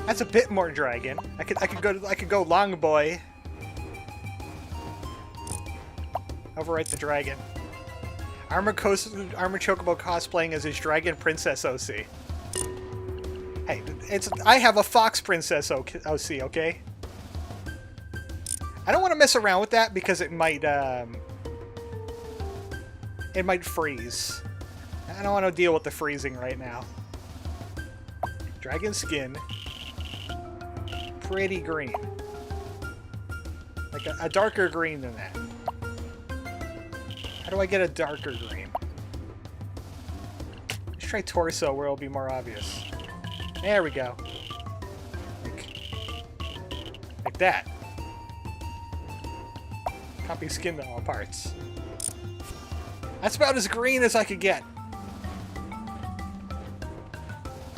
That's a bit more dragon. I could go long boy. Overwrite the dragon. ArmoredChocobo cosplaying as his dragon princess OC. Hey, I have a fox princess OC, okay? I don't want to mess around with that because it might freeze. I don't want to deal with the freezing right now. Dragon skin. Pretty green. Like a darker green than that. How do I get a darker green? Let's try torso where it'll be more obvious. There we go. Like that. Copy skin to all parts. That's about as green as I could get.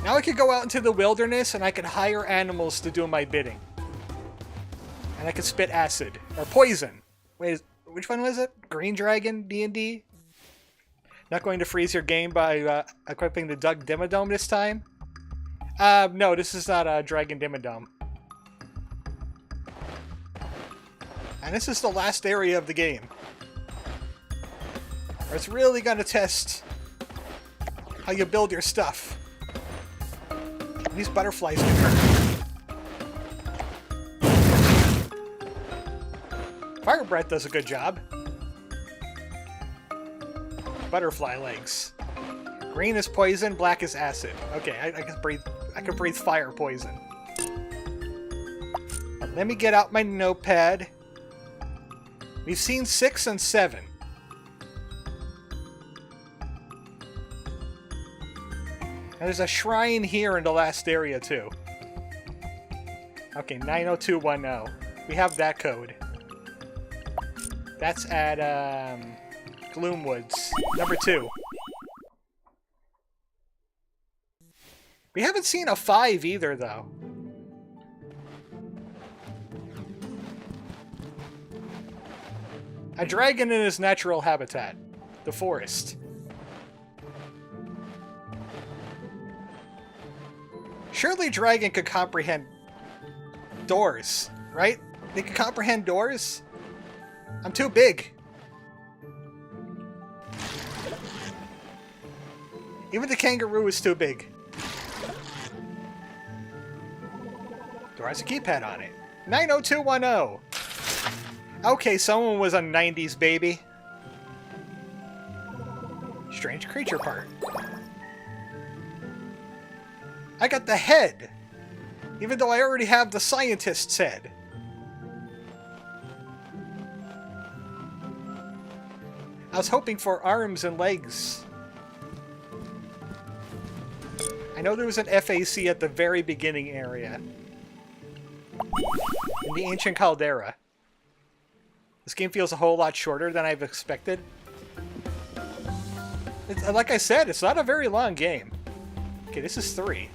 Now I could go out into the wilderness and I could hire animals to do my bidding. And I could spit acid. Or poison. Wait, which one was it? Green Dragon D&D? Not going to freeze your game by equipping the Doug Dimmadome this time? No, this is not a Dragon Dimmadome. And this is the last area of the game. Where it's really going to test how you build your stuff. These butterflies can hurt. Fire breath does a good job. Butterfly legs. Green is poison, black is acid. Okay, I can breathe fire poison. Let me get out my notepad. We've seen 6 and 7. And there's a shrine here in the last area, too. Okay, 90210. We have that code. That's at, Gloomwoods. Number 2. We haven't seen a 5 either, though. A dragon in his natural habitat. The forest. Surely dragon could comprehend doors, right? They could comprehend doors? I'm too big. Even the kangaroo is too big. Door has a keypad on it. 90210. Okay, someone was a 90s baby. Strange creature part. I got the head, even though I already have the scientist's head. I was hoping for arms and legs. I know there was an FAC at the very beginning area. In the ancient caldera. This game feels a whole lot shorter than I've expected. Like I said, it's not a very long game. Okay, this is 3.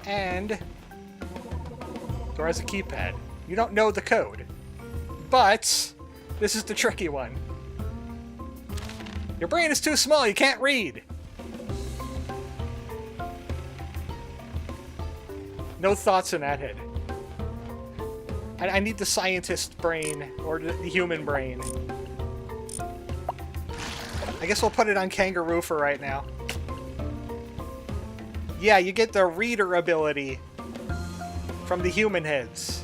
And door has a keypad. You don't know the code. But this is the tricky one. Your brain is too small, you can't read. No thoughts in that head. I need the scientist brain, or the human brain. I guess we'll put it on kangaroo for right now. Yeah, you get the reader ability from the human heads.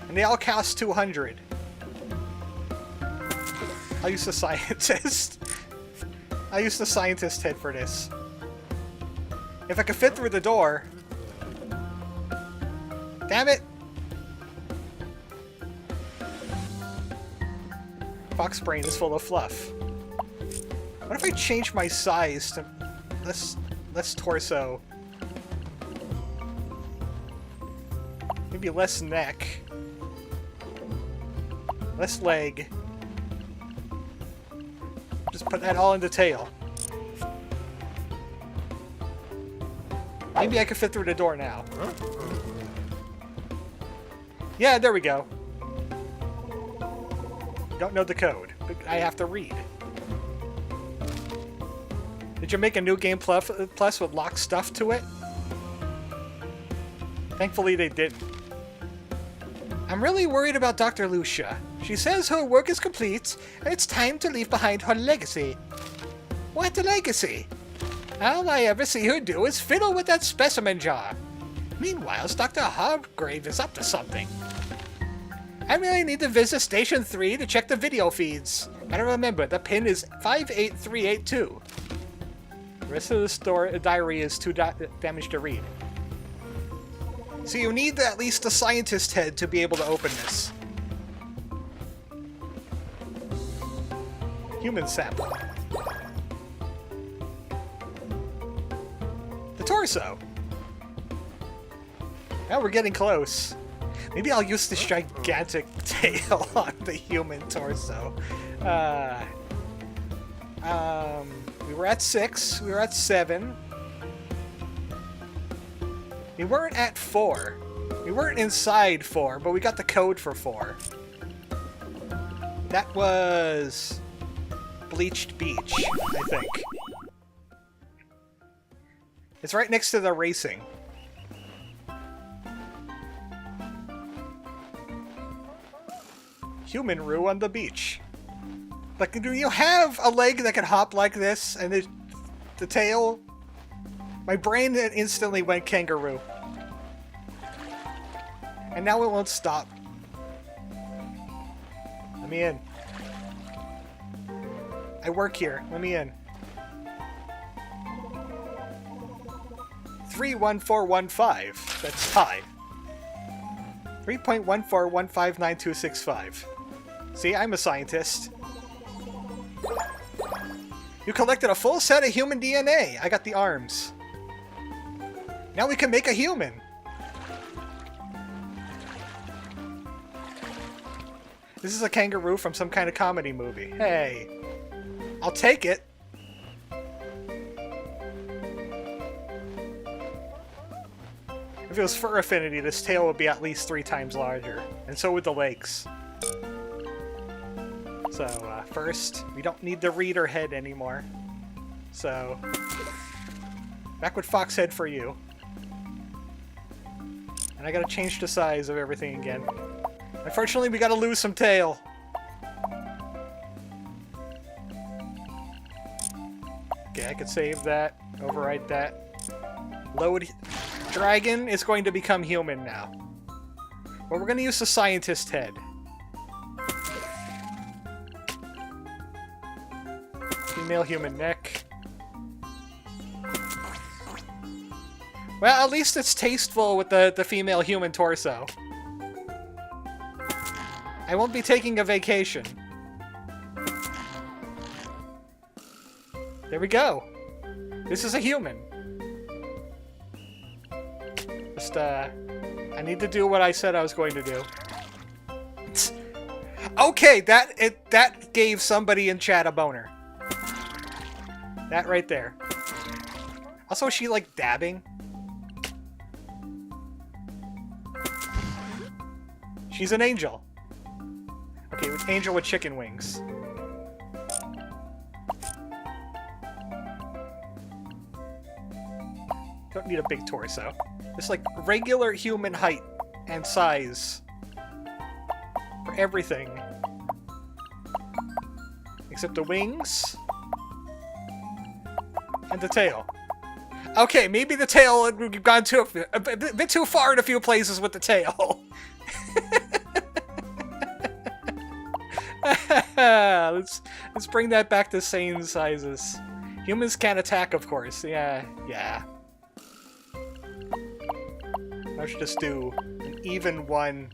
And they all cost 200. I'll use the scientist. I'll use the scientist head for this. If I can fit through the door... Damn it! Fox brain is full of fluff. What if I change my size to less torso? Maybe less neck. Less leg. Just put that all in the tail. Maybe I can fit through the door now. Yeah, there we go. Don't know the code, but I have to read. Did you make a new game plus with locked stuff to it? Thankfully they didn't. I'm really worried about Dr. Lucia. She says her work is complete, and it's time to leave behind her legacy. What legacy? All I ever see her do is fiddle with that specimen jar. Meanwhile, Dr. Hargrave is up to something. I really need to visit Station 3 to check the video feeds. Gotta remember, the pin is 58382. The rest of the diary is too damaged to read. So you need at least a scientist head to be able to open this. Human sample. The torso. Now we're getting close. Maybe I'll use this gigantic tail on the human torso. We were at 6. We were at 7. We weren't at 4. We weren't inside 4, but we got the code for 4. That was... Bleached Beach, I think. It's right next to the racing. Human Roo on the beach. Like, do you have a leg that can hop like this? And the tail? My brain instantly went kangaroo. And now it won't stop. Let me in. I work here. Let me in. 31415. That's high. 3.14159265. See, I'm a scientist. You collected a full set of human DNA. I got the arms. Now we can make a human. This is a kangaroo from some kind of comedy movie. Hey. I'll take it. If it was fur affinity, this tail would be at least 3 times larger. And so would the legs. So, first, we don't need the reader head anymore. So, back with fox head for you. And I gotta change the size of everything again. Unfortunately, we gotta lose some tail. Okay, I could save that, overwrite that. Load... Dragon is going to become human now. But we're going to use the scientist head. Female human neck. Well, at least it's tasteful with the female human torso. I won't be taking a vacation. There we go. This is a human. Just, I need to do what I said I was going to do. Okay, that gave somebody in chat a boner. That right there. Also, is she, like, dabbing? She's an angel. Okay, angel with chicken wings. Don't need a big torso. Just like regular human height and size for everything. Except the wings and the tail. Okay, maybe the tail, we've gone a bit too far in a few places with the tail. Let's bring that back to sane sizes. Humans can't attack, of course. Yeah. I should just do an even one.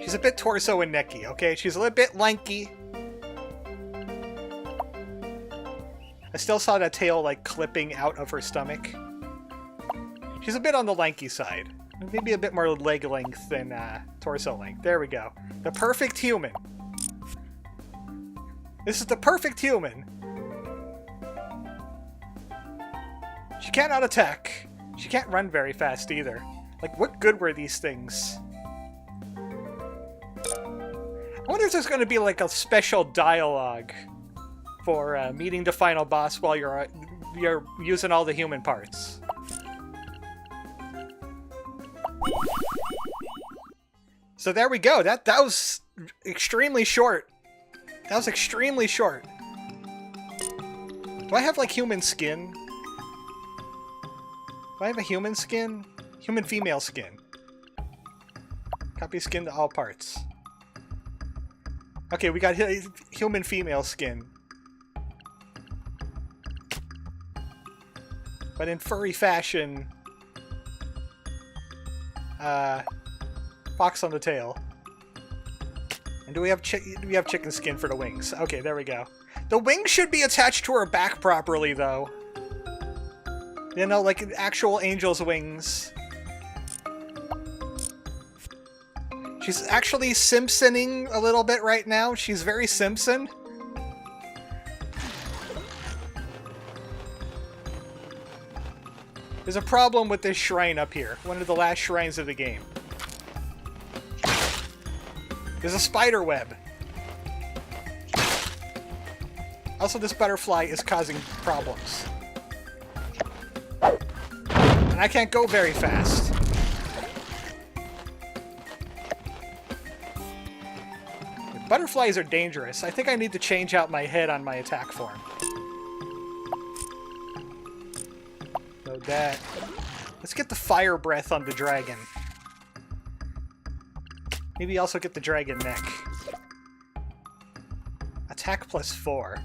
She's a bit torso and necky, okay? She's a little bit lanky. I still saw that tail, like, clipping out of her stomach. She's a bit on the lanky side. Maybe a bit more leg length than torso length. There we go. The perfect human. This is the perfect human. She cannot attack. She can't run very fast either. Like, what good were these things? I wonder if there's going to be, like, a special dialogue for meeting the final boss while you're using all the human parts. So there we go. That was extremely short. That was extremely short. Do I have, like, human skin? Do I have a human skin? Human female skin. Copy skin to all parts. Okay, we got human female skin. But in furry fashion, fox on the tail. And do we have chicken skin for the wings? Okay, there we go. The wings should be attached to her back properly, though. You know, like actual angel's wings. She's actually Simpsoning a little bit right now. She's very Simpson. There's a problem with this shrine up here. One of the last shrines of the game. There's a spider web. Also, this butterfly is causing problems. And I can't go very fast. Butterflies are dangerous. I think I need to change out my head on my attack form. So that... Let's get the fire breath on the dragon. Maybe also get the dragon neck. Attack plus 4.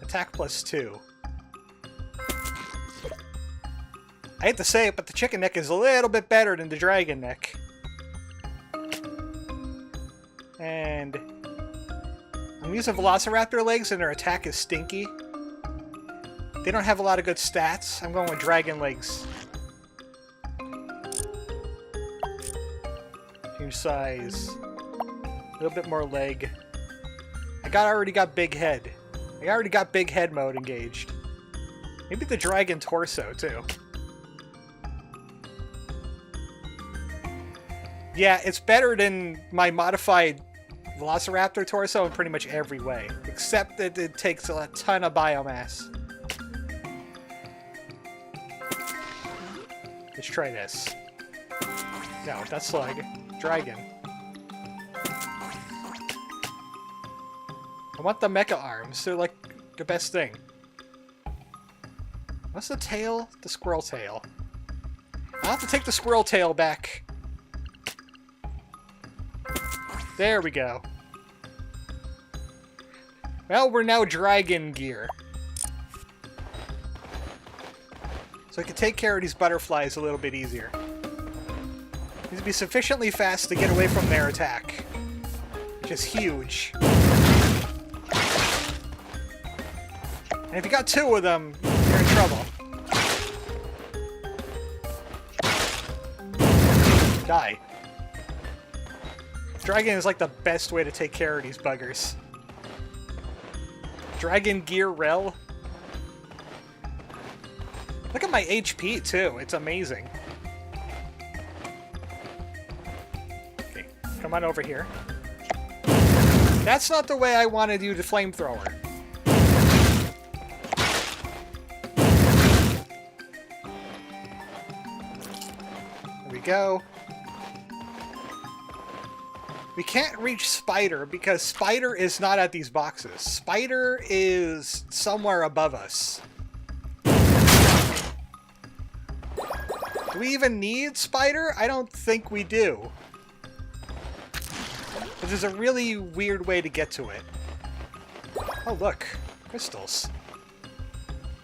Attack plus 2. I hate to say it, but the chicken neck is a little bit better than the dragon neck. And I'm using Velociraptor legs and their attack is stinky. They don't have a lot of good stats. I'm going with dragon legs. Change size. A little bit more leg. I already got big head. I already got big head mode engaged. Maybe the dragon torso too. Yeah, it's better than my modified Velociraptor torso in pretty much every way. Except that it takes a ton of biomass. Let's try this. No, that's slug. Dragon. I want the mecha arms. They're like the best thing. What's the tail? The squirrel tail. I'll have to take the squirrel tail back. There we go. Well, we're now dragon gear. So I can take care of these butterflies a little bit easier. Need to be sufficiently fast to get away from their attack. Which is huge. And if you got two of them, you're in trouble. Die. Dragon is like the best way to take care of these buggers. Dragon Gear Rel. Look at my HP too, it's amazing. Okay, Come on over here. That's not the way I wanted you to flamethrower. There we go. We can't reach Spider because Spider is not at these boxes. Spider is somewhere above us. Do we even need Spider? I don't think we do. But there's a really weird way to get to it. Oh look, crystals.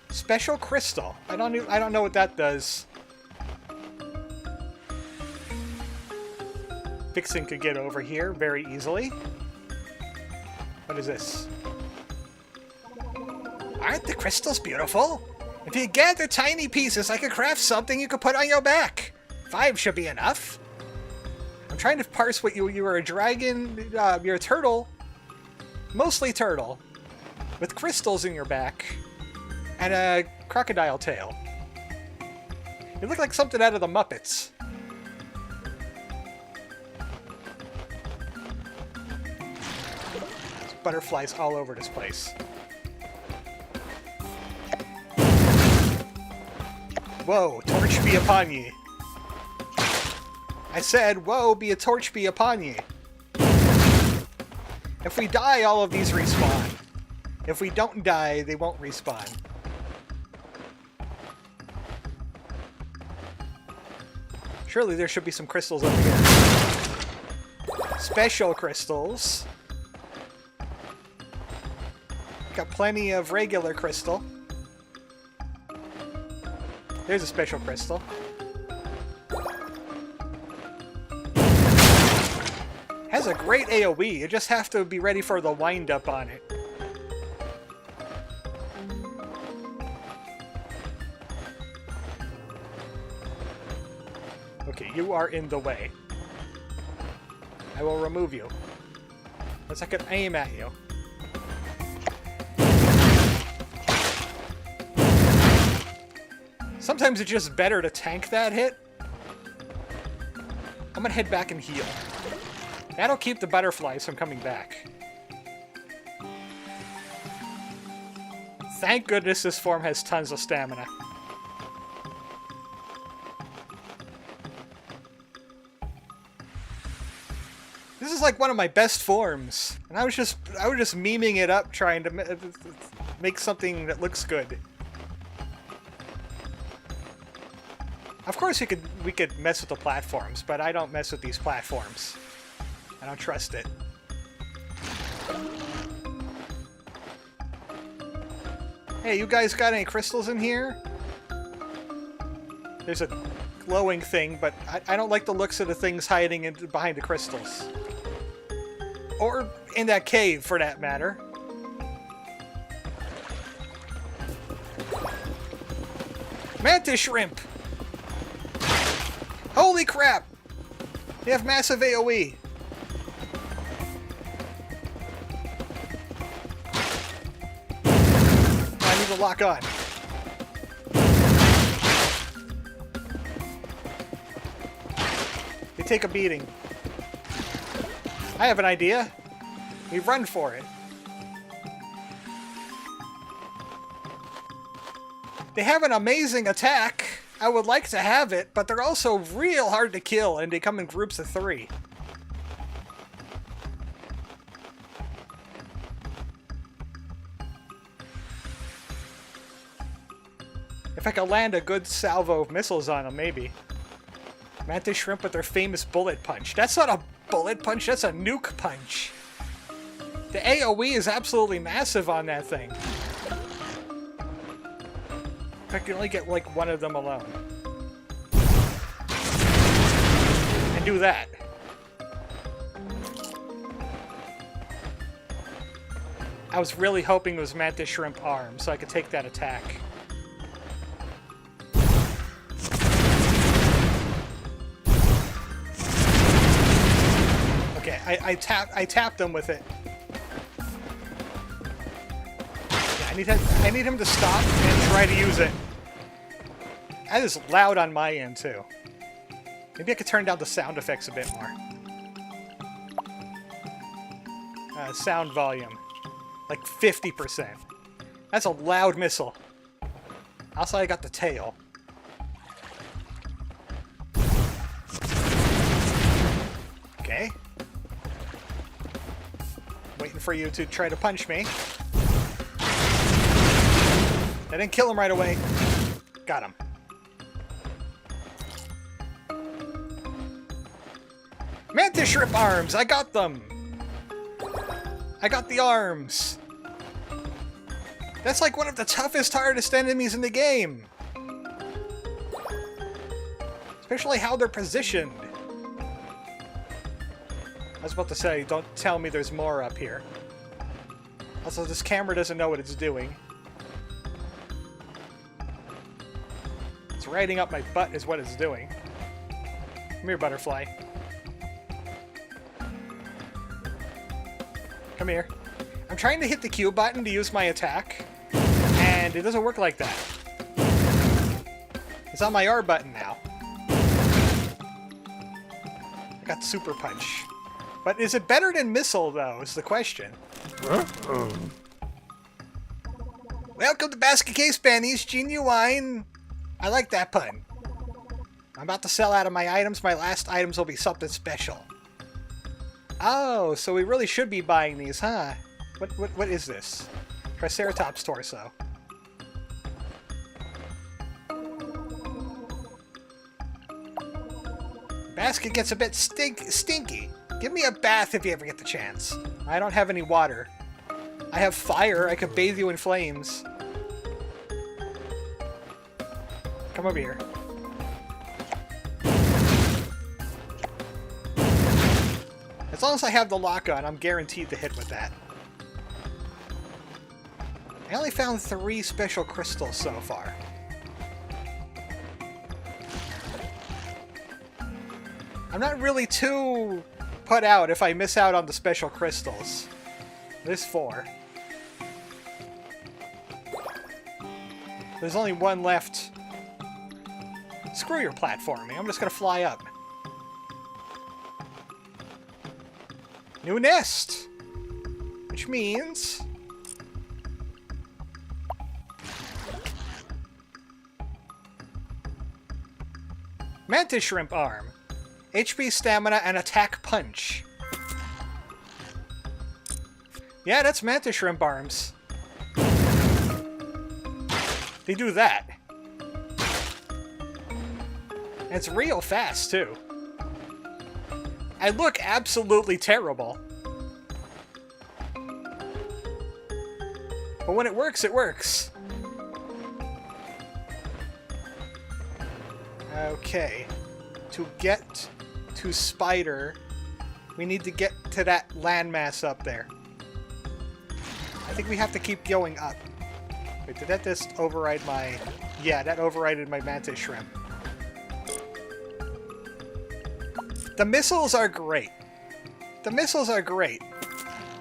Special crystal. I don't know what that does. Vixen could get over here very easily. What is this? Aren't the crystals beautiful? If you gather tiny pieces, I could craft something you could put on your back. 5 should be enough. I'm trying to parse what you were a dragon, you're a turtle. Mostly turtle. With crystals in your back. And a crocodile tail. You look like something out of the Muppets. There's butterflies all over this place. Whoa, torch be upon ye. I said, whoa, be a torch be upon ye. If we die, all of these respawn. If we don't die, they won't respawn. Surely there should be some crystals over here. Special crystals. Got plenty of regular crystal. There's a special crystal. Has a great AoE, you just have to be ready for the wind-up on it. Okay, you are in the way. I will remove you. Unless I could aim at you. Sometimes it's just better to tank that hit. I'm gonna head back and heal. That'll keep the butterflies from coming back. Thank goodness this form has tons of stamina. This is like one of my best forms, and I was just memeing it up, trying to make something that looks good. Of course, we could mess with the platforms, but I don't mess with these platforms. I don't trust it. Hey, you guys got any crystals in here? There's a glowing thing, but I don't like the looks of the things hiding behind the crystals. Or in that cave, for that matter. Mantis shrimp! Holy crap! They have massive AoE. I need to lock on. They take a beating. I have an idea. We run for it. They have an amazing attack. I would like to have it, but they're also real hard to kill, and they come in groups of 3. If I could land a good salvo of missiles on them, maybe. Mantis shrimp with their famous bullet punch. That's not a bullet punch, that's a nuke punch. The AoE is absolutely massive on that thing. I can only get like one of them alone. And do that. I was really hoping it was Mantis Shrimp arm so I could take that attack. Okay, I tapped him with it. Yeah, I need him to stop and try to use it. That is loud on my end too. Maybe I could turn down the sound effects a bit more. sound volume. Like 50%. That's a loud missile. Also, I got the tail. Okay. Waiting for you to try to punch me. I didn't kill him right away. Got him. Mantis shrimp arms! I got them! I got the arms! That's like one of the toughest, hardest enemies in the game! Especially how they're positioned. I was about to say, don't tell me there's more up here. Also, this camera doesn't know what it's doing. It's riding up my butt is what it's doing. Come here, butterfly. Come here. I'm trying to hit the Q button to use my attack, and it doesn't work like that. It's on my R button now. I got Super Punch. But is it better than Missile, though, is the question. Welcome to Basket Case Benny's Genuine. I like that pun. I'm about to sell out of my items. My last items will be something special. Oh, so we really should be buying these, huh? What is this? Triceratops torso. Basket gets a bit stinky. Give me a bath if you ever get the chance. I don't have any water. I have fire. I could bathe you in flames. Come over here. As long as I have the lock on, I'm guaranteed to hit with that. I only found 3 special crystals so far. I'm not really too put out if I miss out on the special crystals. There's 4. There's only 1 left. Screw your platforming. I'm just gonna fly up. New nest! Which means... Mantis shrimp arm. HP, stamina, and attack punch. Yeah, that's mantis shrimp arms. They do that. And it's real fast, too. I look absolutely terrible. But when it works, it works. Okay. To get to Spider, we need to get to that landmass up there. I think we have to keep going up. Wait, did that just override my... Yeah, that overrided my mantis shrimp. The missiles are great. The missiles are great.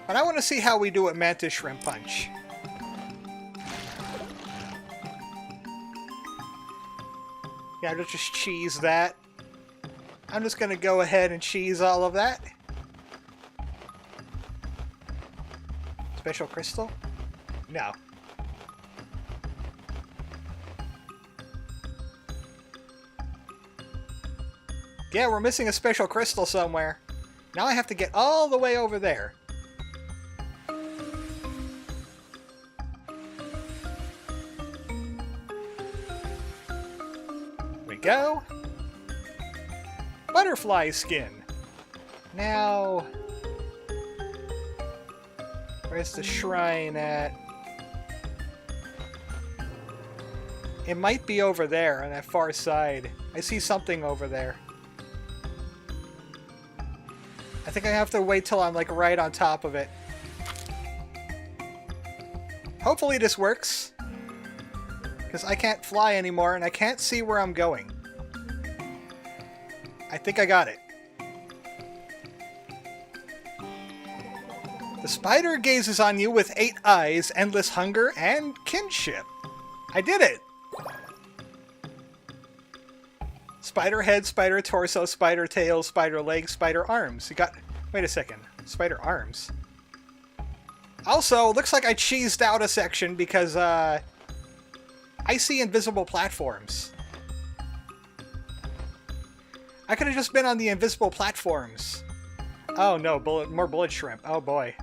But I want to see how we do at Mantis Shrimp Punch. Yeah, let's just cheese that. I'm just going to go ahead and cheese all of that. Special crystal? No. Yeah, we're missing a special crystal somewhere. Now I have to get all the way over there. There we go. Butterfly skin. Now... Where's the shrine at? It might be over there on that far side. I see something over there. I think I have to wait till I'm like right on top of it. Hopefully this works. Because I can't fly anymore and I can't see where I'm going. I think I got it. The spider gazes on you with 8 eyes, endless hunger, and kinship. I did it! Spider head, spider torso, spider tail, spider legs, spider arms. You got... Wait a second. Spider arms. Also, looks like I cheesed out a section because I see invisible platforms. I could have just been on the invisible platforms. Oh no, more bullet shrimp. Oh boy.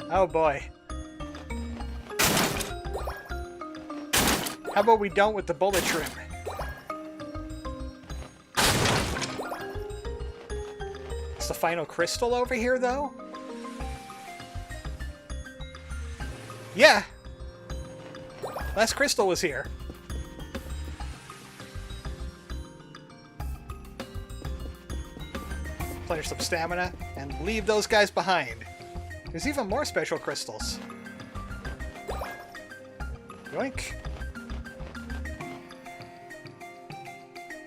Oh boy. How about we don't with the bullet shrimp? Is the final crystal over here, though? Yeah! Last crystal was here. Plenish some stamina, and leave those guys behind. There's even more special crystals. Yoink.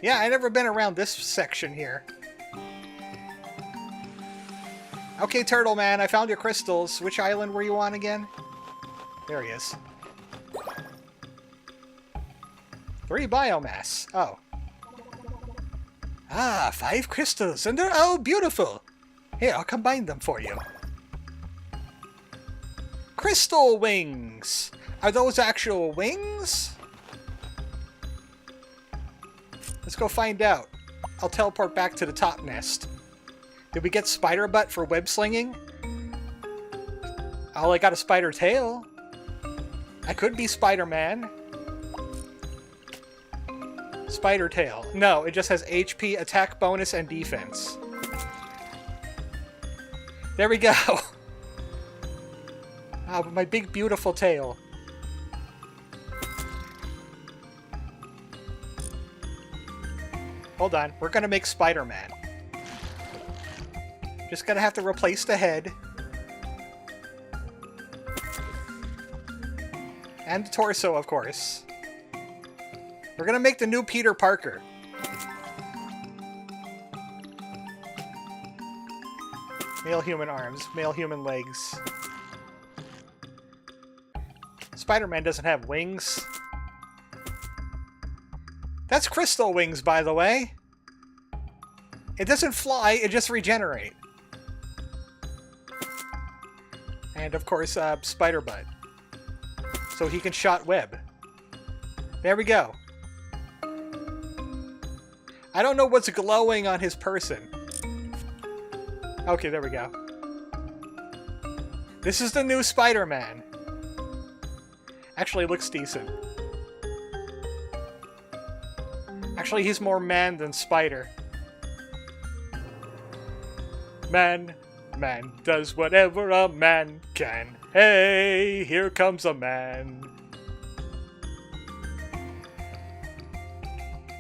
Yeah, I've never been around this section here. Okay, Turtle Man, I found your crystals. Which island were you on again? There he is. 3 biomass. Oh. Ah, 5 crystals, and they're all beautiful. Here, I'll combine them for you. Crystal wings! Are those actual wings? Let's go find out. I'll teleport back to the top nest. Did we get spider butt for web slinging? Oh, I got a spider tail. I could be Spider-Man. Spider tail. No, it just has HP, attack bonus, and defense. There we go. Oh, my big beautiful tail. Hold on, we're gonna make Spider-Man. Just gonna have to replace the head. And the torso, of course. We're gonna make the new Peter Parker. Male human arms, male human legs. Spider-Man doesn't have wings. That's crystal wings, by the way. It doesn't fly, it just regenerate. And of course, spider butt. So he can shot web. There we go. I don't know what's glowing on his person. Okay, there we go. This is the new Spider-Man. Actually, looks decent. Actually, he's more man than spider. Man does whatever a man can. Hey, here comes a man.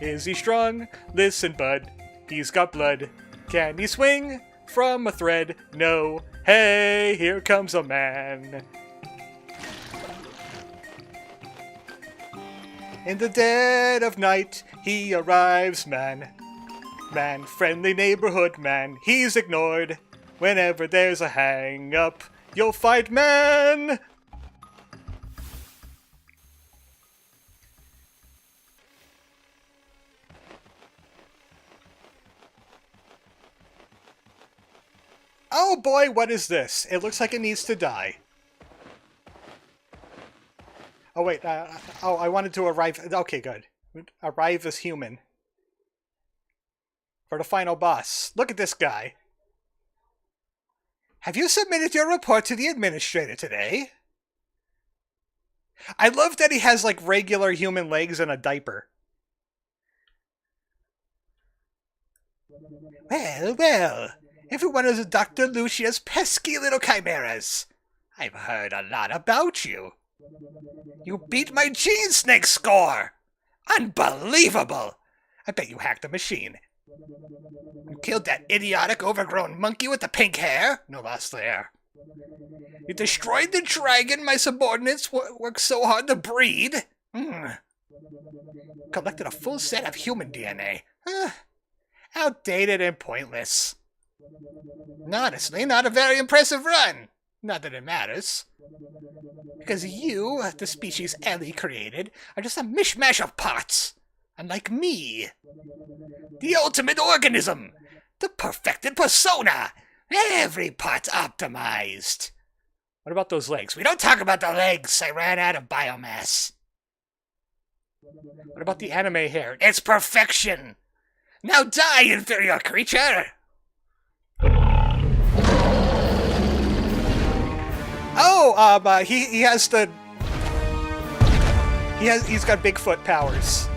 Is he strong? Listen, bud. He's got blood. Can he swing from a thread? No. Hey, here comes a man. In the dead of night, he arrives, man. Man, friendly neighborhood man, he's ignored. Whenever there's a hang-up, you'll fight man! Oh boy, what is this? It looks like it needs to die. Oh wait, I wanted to arrive... Okay, good. Arrive as human. For the final boss. Look at this guy. Have you submitted your report to the administrator today? I love that he has, like, regular human legs and a diaper. Well, everyone is Dr. Lucia's pesky little chimeras. I've heard a lot about you. You beat my Gene Snake score! Unbelievable! I bet you hacked the machine. You killed that idiotic overgrown monkey with the pink hair? No loss there. You destroyed the dragon my subordinates worked so hard to breed? Collected a full set of human DNA. Outdated and pointless. Honestly, not a very impressive run. Not that it matters. Because you, the species Ellie created, are just a mishmash of parts. Unlike me. The ultimate organism. The perfected persona. Every part's optimized. What about those legs? We don't talk about the legs! I ran out of biomass. What about the anime hair? It's perfection! Now die, inferior creature! Oh, he has the... He's got Bigfoot powers.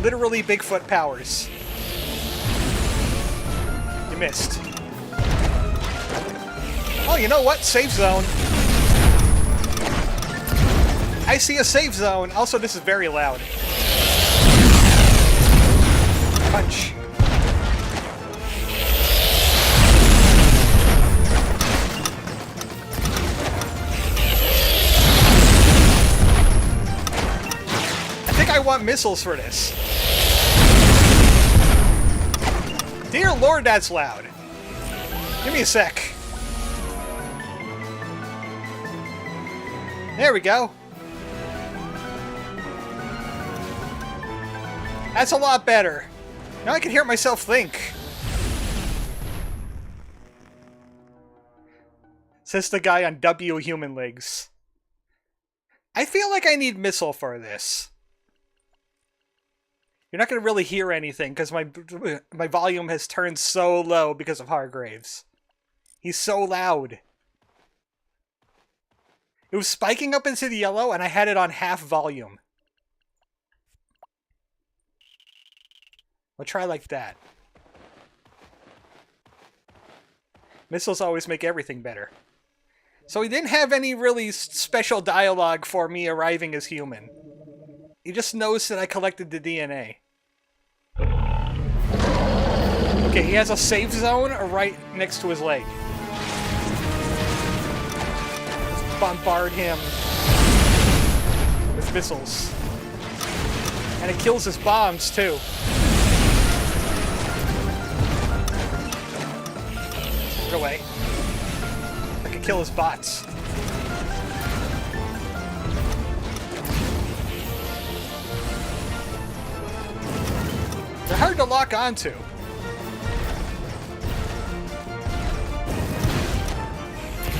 Literally Bigfoot powers. You missed. Oh, you know what? Safe zone. I see a safe zone. Also, this is very loud. Punch. I think I want missiles for this. Dear Lord, that's loud. Give me a sec. There we go. That's a lot better. Now I can hear myself think. Says the guy on W Human Legs. I feel like I need missile for this. You're not going to really hear anything because my volume has turned so low because of Hargraves. He's so loud. It was spiking up into the yellow and I had it on half volume. We'll try like that. Missiles always make everything better. So he didn't have any really special dialogue for me arriving as human. He just knows that I collected the DNA. Okay, he has a safe zone right next to his leg. Let's bombard him with missiles. And it kills his bombs, too. Get away. I can kill his bots. They're hard to lock onto.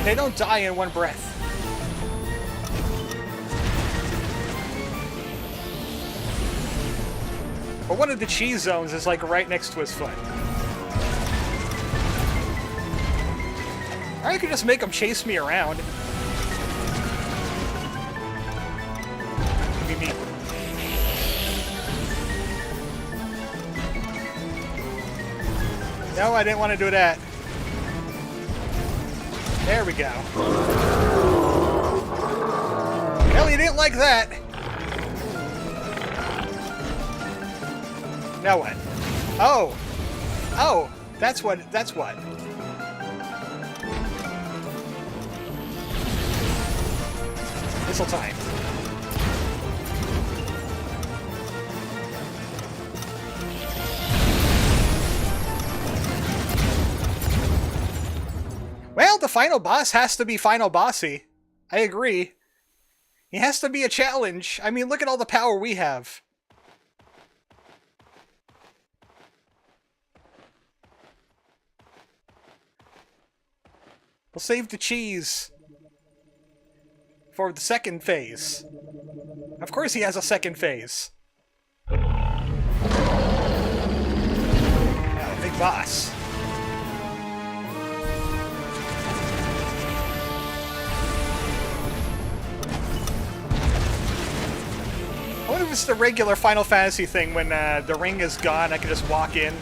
They don't die in one breath. But one of the cheese zones is like right next to his foot. Or I could just make him chase me around. Give me meat. No, I didn't want to do that. There we go. Well, you didn't like that. Now what? Oh. Oh, that's what. Missile time. Well, the final boss has to be final bossy. I agree. He has to be a challenge. I mean, look at all the power we have. We'll save the cheese for the second phase. Of course he has a second phase. Now, big boss. I wonder if it's the regular Final Fantasy thing when the ring is gone, I can just walk in.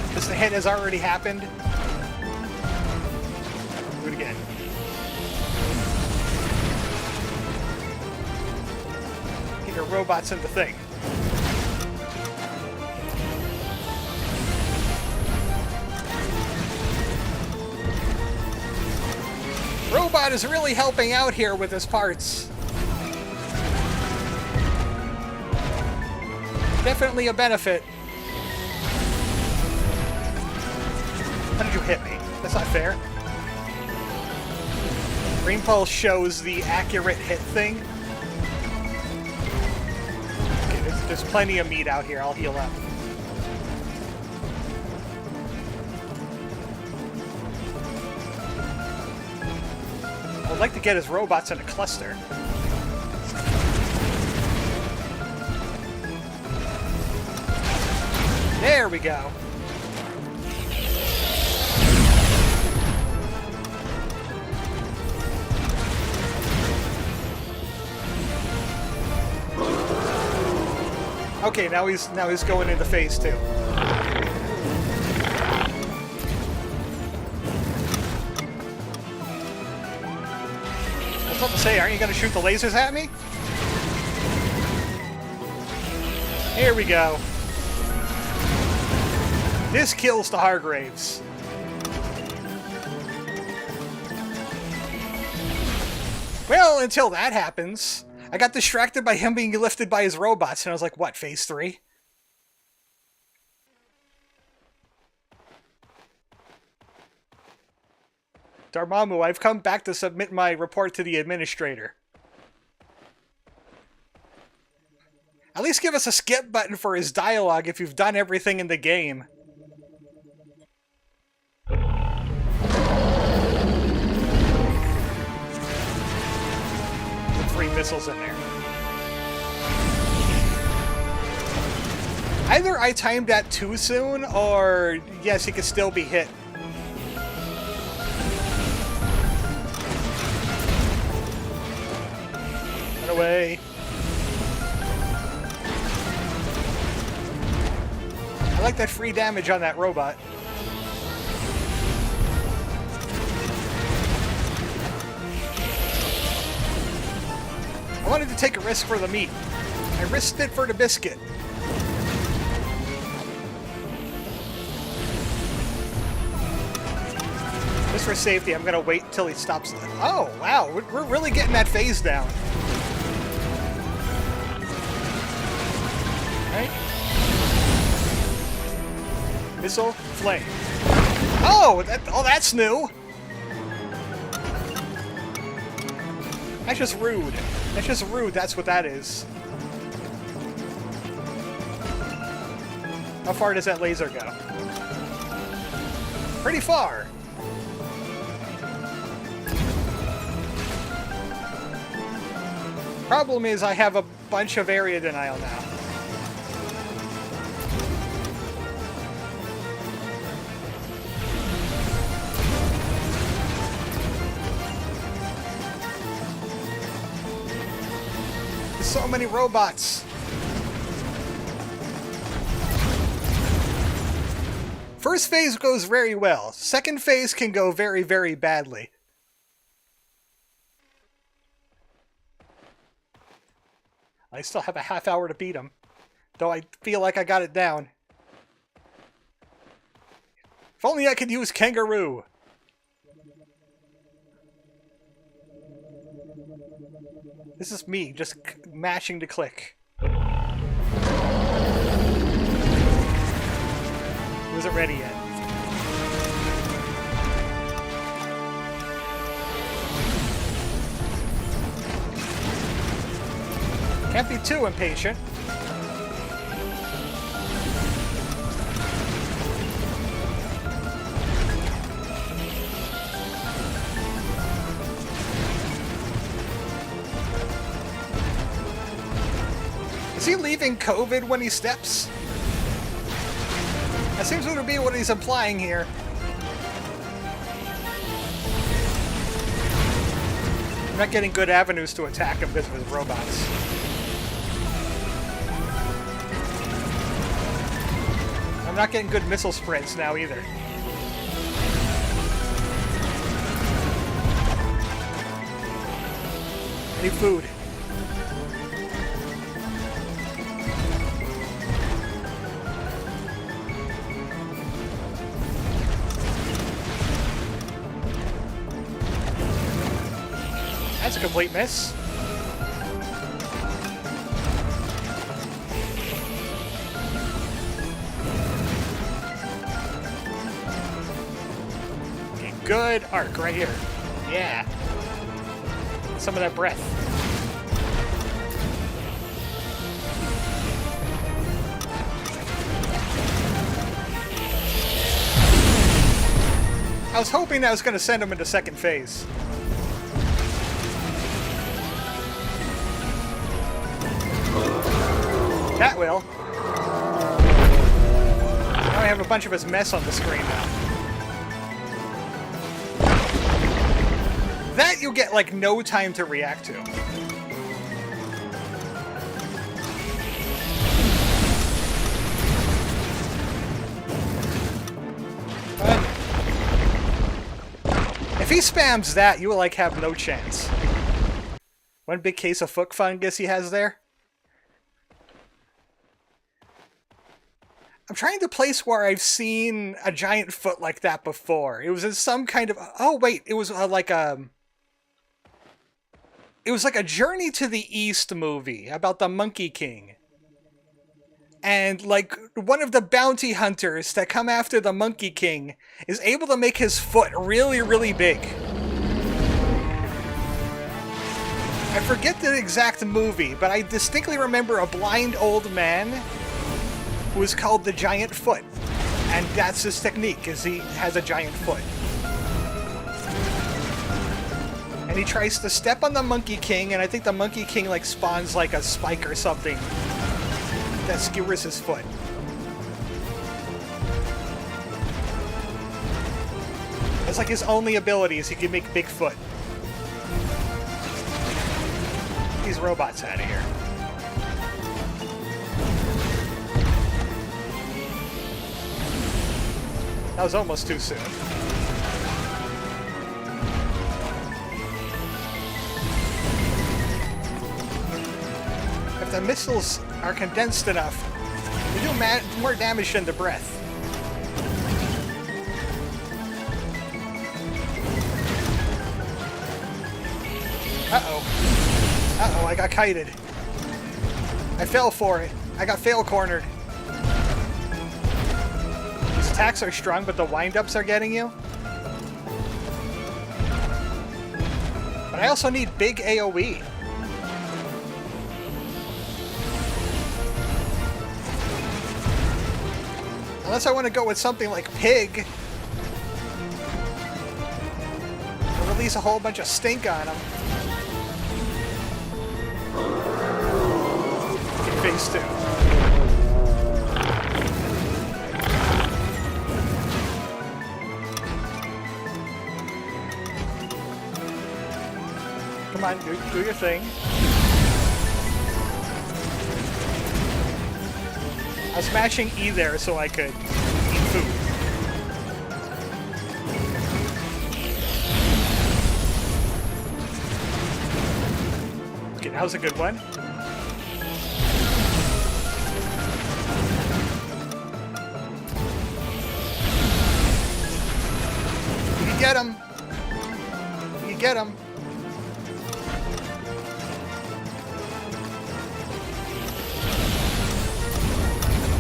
Because the hit has already happened. Do it again. Get your robots in the thing. Robot is really helping out here with his parts. Definitely a benefit. How did you hit me? That's not fair. Green Pulse shows the accurate hit thing. Okay, there's plenty of meat out here. I'll heal up. I'd like to get his robots in a cluster. There we go. Okay, now he's going into phase 2. I was about to say, aren't you going to shoot the lasers at me? Here we go. This kills the Hargraves. Well, until that happens, I got distracted by him being lifted by his robots, and I was like, what, phase 3? Dormammu, I've come back to submit my report to the administrator. At least give us a skip button for his dialogue if you've done everything in the game. The 3 missiles in there. Either I timed that too soon, or yes, he could still be hit. Run away. I like that free damage on that robot. I wanted to take a risk for the meat. I risked it for the biscuit. Just for safety, I'm going to wait until he stops. Oh, wow. We're really getting that phase down. Right? Missile, flame. Oh, that's new. That's just rude. That's just rude, that's what that is. How far does that laser go? Pretty far. Problem is, I have a bunch of area denial now. So many robots. First phase goes very well. Second phase can go very, very badly. I still have a half hour to beat him, though I feel like I got it down. If only I could use Kangaroo. This is me, just mashing to click. Wasn't ready yet. Can't be too impatient. Is he leaving COVID when he steps? That seems to be what he's implying here. I'm not getting good avenues to attack him because of his robots. I'm not getting good missile sprints now either. I need food. That's a complete miss. Okay, good arc right here. Yeah. Some of that breath. I was hoping that was going to send him into second phase. That will. Now I have a bunch of his mess on the screen now. That you get, like, no time to react to. But if he spams that, you will, like, have no chance. One big case of foot fungus he has there. I'm trying to place where I've seen a giant foot like that before. It was in some kind of... Oh, wait. It was like a... It was like a Journey to the East movie about the Monkey King. And, like, one of the bounty hunters that come after the Monkey King is able to make his foot really, really big. I forget the exact movie, but I distinctly remember a blind old man who is called the Giant Foot. And that's his technique, is he has a giant foot. And he tries to step on the Monkey King, and I think the Monkey King, like, spawns, like, a spike or something that skewers his foot. It's like his only ability is he can make big foot. These robots out of here. That was almost too soon. If the missiles are condensed enough, they do more damage than the breath. Uh-oh. Uh-oh, I got kited. I fell for it. I got fail cornered. These attacks are strong, but the wind-ups are getting you. But I also need big AoE. Unless I want to go with something like Pig. Or release a whole bunch of stink on him. Phase 2. Come on, do your thing. I was smashing E there so I could eat food. Okay, that was a good one. You get him. You get him.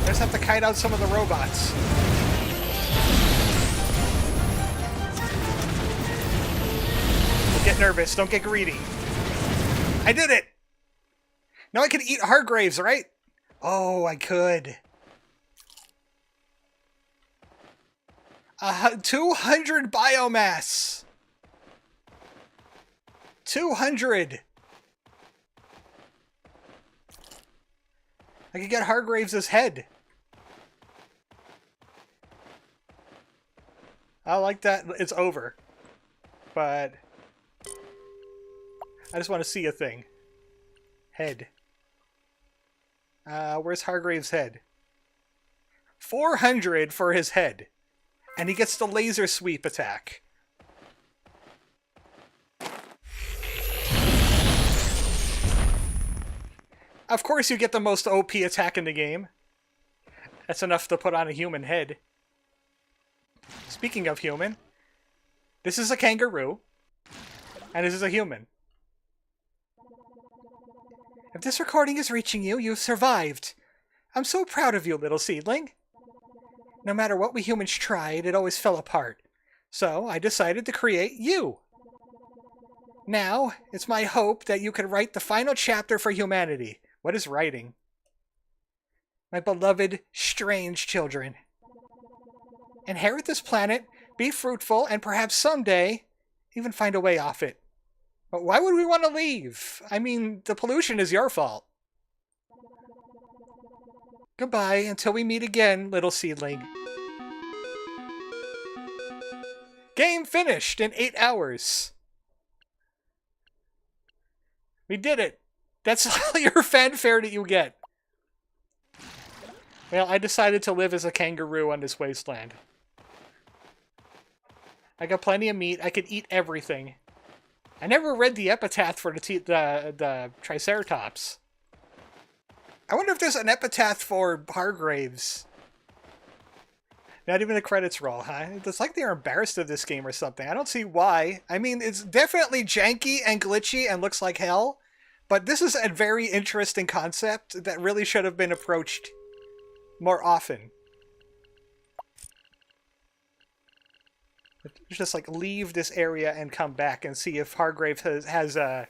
Just have to kite out some of the robots. Don't get nervous. Don't get greedy. I did it! Now I can eat Hargraves, right? Oh, I could. 200 biomass! 200! I could get Hargraves' head. I like that it's over. But I just want to see a thing. Head. Where's Hargraves' head? 400 for his head. And he gets the laser sweep attack. Of course you get the most OP attack in the game. That's enough to put on a human head. Speaking of human, this is a kangaroo, and this is a human. If this recording is reaching you, you've survived. I'm so proud of you, little seedling. No matter what we humans tried, it always fell apart. So I decided to create you. Now, it's my hope that you can write the final chapter for humanity. What is writing? My beloved, strange children. Inherit this planet, be fruitful, and perhaps someday even find a way off it. But why would we want to leave? I mean, the pollution is your fault. Goodbye until we meet again, little seedling. Game finished in 8 hours. We did it. That's all your fanfare that you get. Well, I decided to live as a kangaroo on this wasteland. I got plenty of meat. I could eat everything. I never read the epitaph for the Triceratops. I wonder if there's an epitaph for Hargraves. Not even the credits roll, huh? It's like they're embarrassed of this game or something. I don't see why. I mean, it's definitely janky and glitchy and looks like hell, but this is a very interesting concept that really should have been approached more often. Just like leave this area and come back and see if Hargrave has a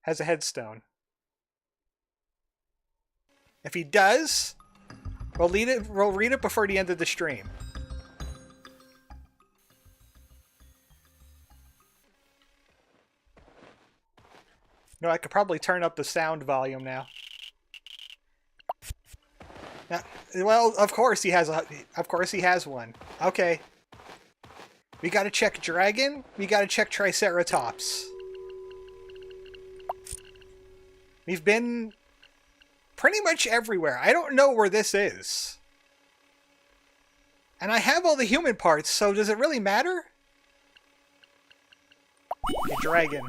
headstone. If he does, we'll read it before the end of the stream. No, I could probably turn up the sound volume now. Well, of course he has one. Okay. We gotta check Dragon. We gotta check Triceratops. We've been pretty much everywhere. I don't know where this is. And I have all the human parts, so does it really matter? Okay, Dragon.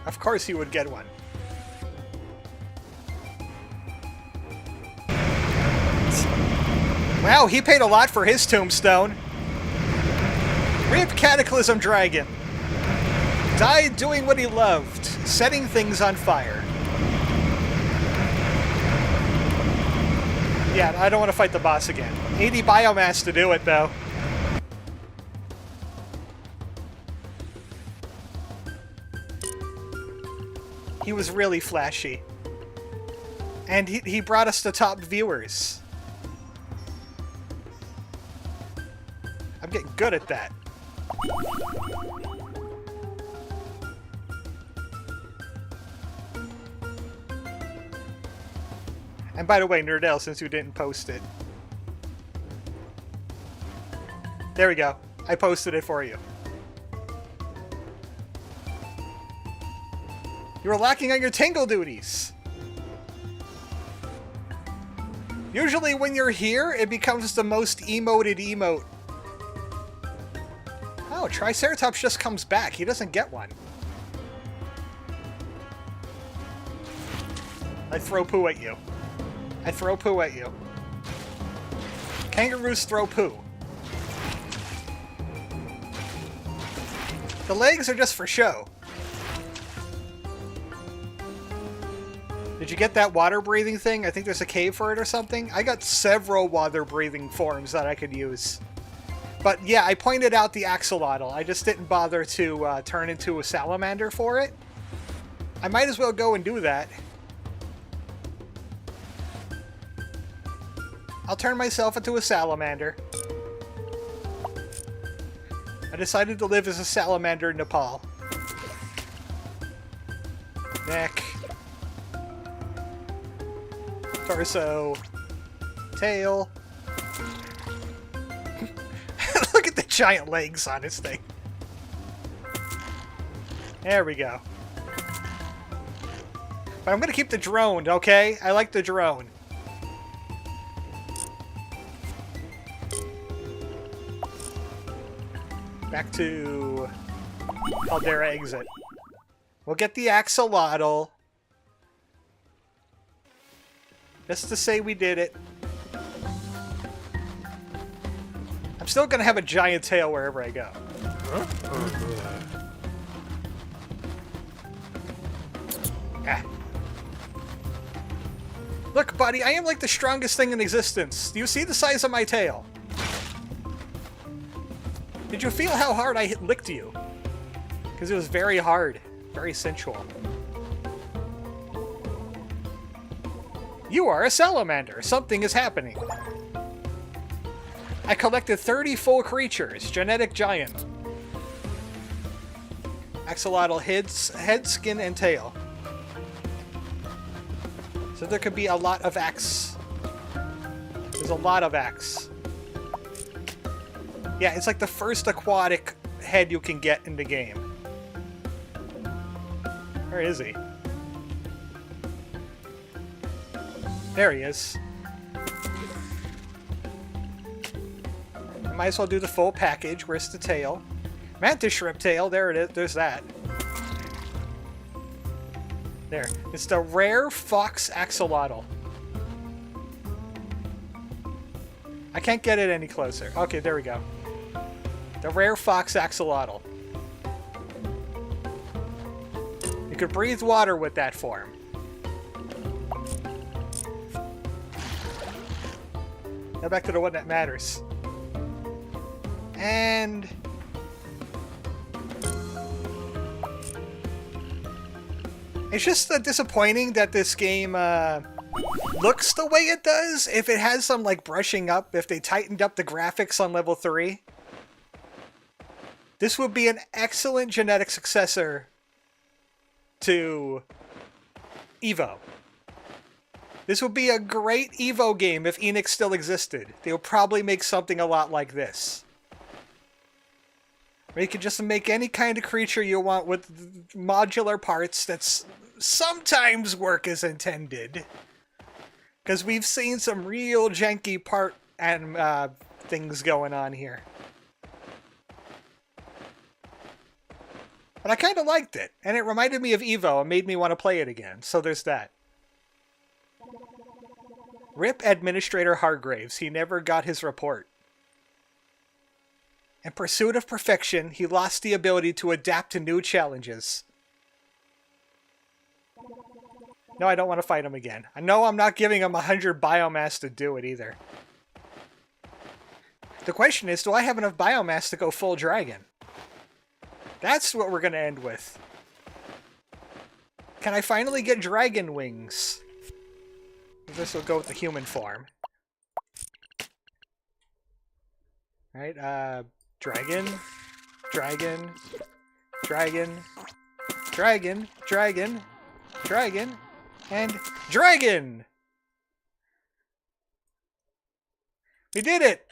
Of course he would get one. Wow, he paid a lot for his tombstone. Rip Cataclysm Dragon. Died doing what he loved, setting things on fire. Yeah, I don't want to fight the boss again. 80 biomass to do it, though. He was really flashy. And he brought us the top viewers. I'm getting good at that. And by the way, Nerdell, since you didn't post it. There we go. I posted it for you. You were lacking on your tingle duties. Usually when you're here, it becomes the most emoted emote. Oh, Triceratops just comes back. He doesn't get one. I throw poo at you. I throw poo at you. Kangaroos throw poo. The legs are just for show. Did you get that water-breathing thing? I think there's a cave for it or something. I got several water-breathing forms that I could use. But yeah, I pointed out the axolotl. I just didn't bother to turn into a salamander for it. I might as well go and do that. I'll turn myself into a salamander. I decided to live as a salamander in Nepal. Neck. Torso. Tail. Look at the giant legs on this thing. There we go. But I'm gonna keep the drone, okay? I like the drone. Back to Caldera exit. We'll get the axolotl. Just to say we did it. I'm still gonna have a giant tail wherever I go. Ah. Look, buddy, I am like the strongest thing in existence. Do you see the size of my tail? Did you feel how hard I licked you? Because it was very hard. Very sensual. You are a salamander. Something is happening. I collected 30 full creatures. Genetic giant. Axolotl head, skin, and tail. So there could be a lot of axe. There's a lot of axe. Yeah, it's like the first aquatic head you can get in the game. Where is he? There he is. I might as well do the full package. Where's the tail? Mantis shrimp tail. There it is. There's that. There. It's the rare fox axolotl. I can't get it any closer. Okay, there we go. The rare fox axolotl. You could breathe water with that form. Now back to the one that matters. And... it's just disappointing that this game looks the way it does. If it has some like brushing up, if they tightened up the graphics on level 3, this would be an excellent genetic successor to EVO. This would be a great EVO game if Enix still existed. They would probably make something a lot like this. Where you could just make any kind of creature you want with modular parts that's sometimes work as intended. Because we've seen some real janky part and things going on here. But I kind of liked it, and it reminded me of EVO and made me want to play it again, so there's that. RIP Administrator Hargraves, he never got his report. In pursuit of perfection, he lost the ability to adapt to new challenges. No, I don't want to fight him again. I know I'm not giving him 100 biomass to do it either. The question is, do I have enough biomass to go full dragon? That's what we're going to end with. Can I finally get dragon wings? This will go with the human form. Alright, dragon, dragon, dragon, dragon, dragon, dragon, and dragon! We did it!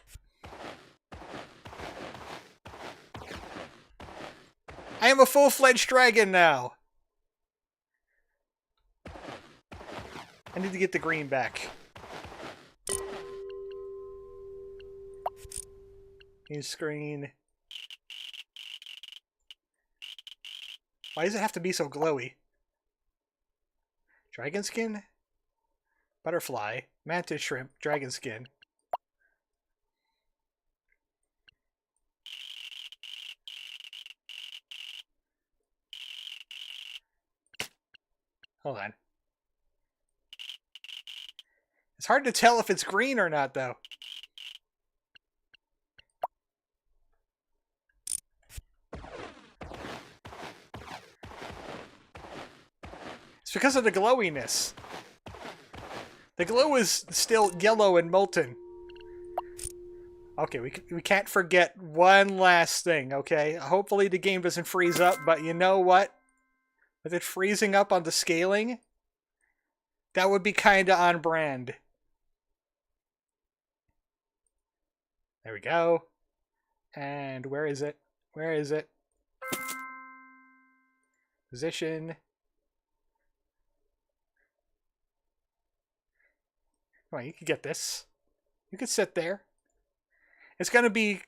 I am a full-fledged dragon now! I need to get the green back. New screen. Why does it have to be so glowy? Dragon skin? Butterfly. Mantis shrimp. Dragon skin. Hold on. It's hard to tell if it's green or not, though. It's because of the glowiness. The glow is still yellow and molten. Okay, we can't forget one last thing, okay? Hopefully the game doesn't freeze up, but you know what? With it freezing up on the scaling, that would be kinda on brand. There we go. And where is it? Where is it? Position. Come on, you can get this. You can sit there. It's gonna be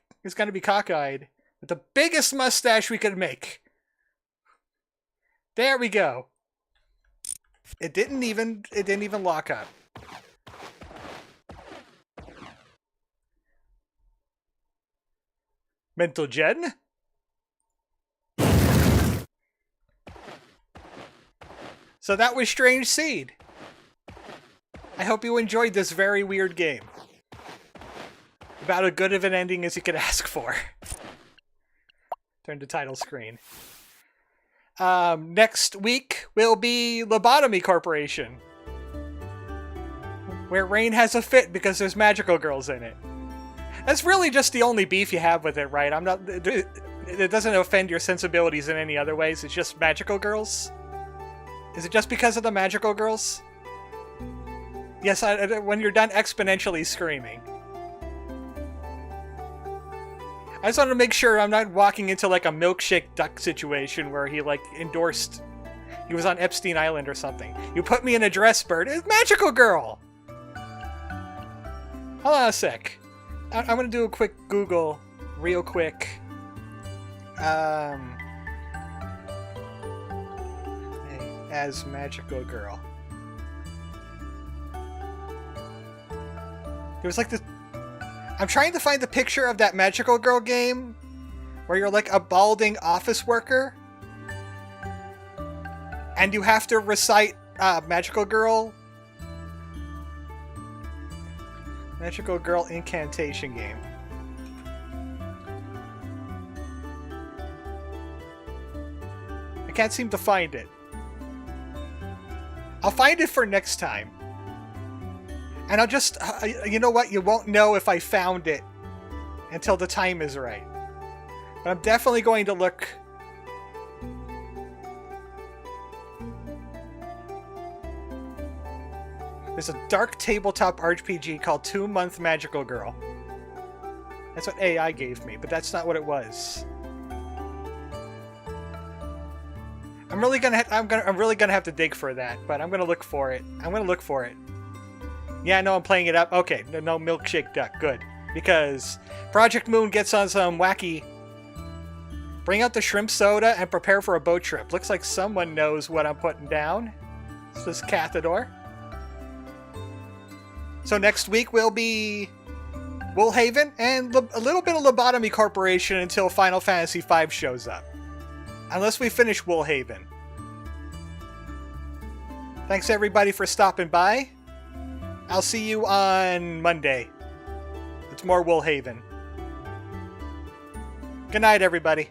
cockeyed with the biggest mustache we could make. There we go. It didn't even lock up. Mental Gen? So that was Strange Seed. I hope you enjoyed this very weird game. About as good of an ending as you could ask for. Turn to title screen. Next week will be Lobotomy Corporation. Where Rain has a fit because there's magical girls in it. That's really just the only beef you have with it, right? It doesn't offend your sensibilities in any other ways. It's just magical girls? Is it just because of the magical girls? Yes, when you're done exponentially screaming. I just wanted to make sure I'm not walking into like a milkshake duck situation where he like endorsed... He was on Epstein Island or something. You put me in a dress, bird. It's magical girl! Hold on a sec. I'm gonna do a quick Google, real quick. As magical girl. It was like this. I'm trying to find the picture of that magical girl game where you're like a balding office worker and you have to recite magical girl incantation game. I can't seem to find it. I'll find it for next time. And I'll just... you know what? You won't know if I found it until the time is right. But I'm definitely going to look... There's a dark tabletop RPG called 2-Month Magical Girl. That's what AI gave me, but that's not what it was. I'm really gonna have to dig for that, but I'm gonna look for it. Yeah, I know I'm playing it up. Okay, no milkshake duck. Good. Because Project Moon gets on some wacky... Bring out the shrimp soda and prepare for a boat trip. Looks like someone knows what I'm putting down. This is Cathador. So next week will be Woolhaven and a little bit of Lobotomy Corporation until Final Fantasy V shows up. Unless we finish Woolhaven. Thanks everybody for stopping by. I'll see you on Monday. It's more Woolhaven. Good night, everybody.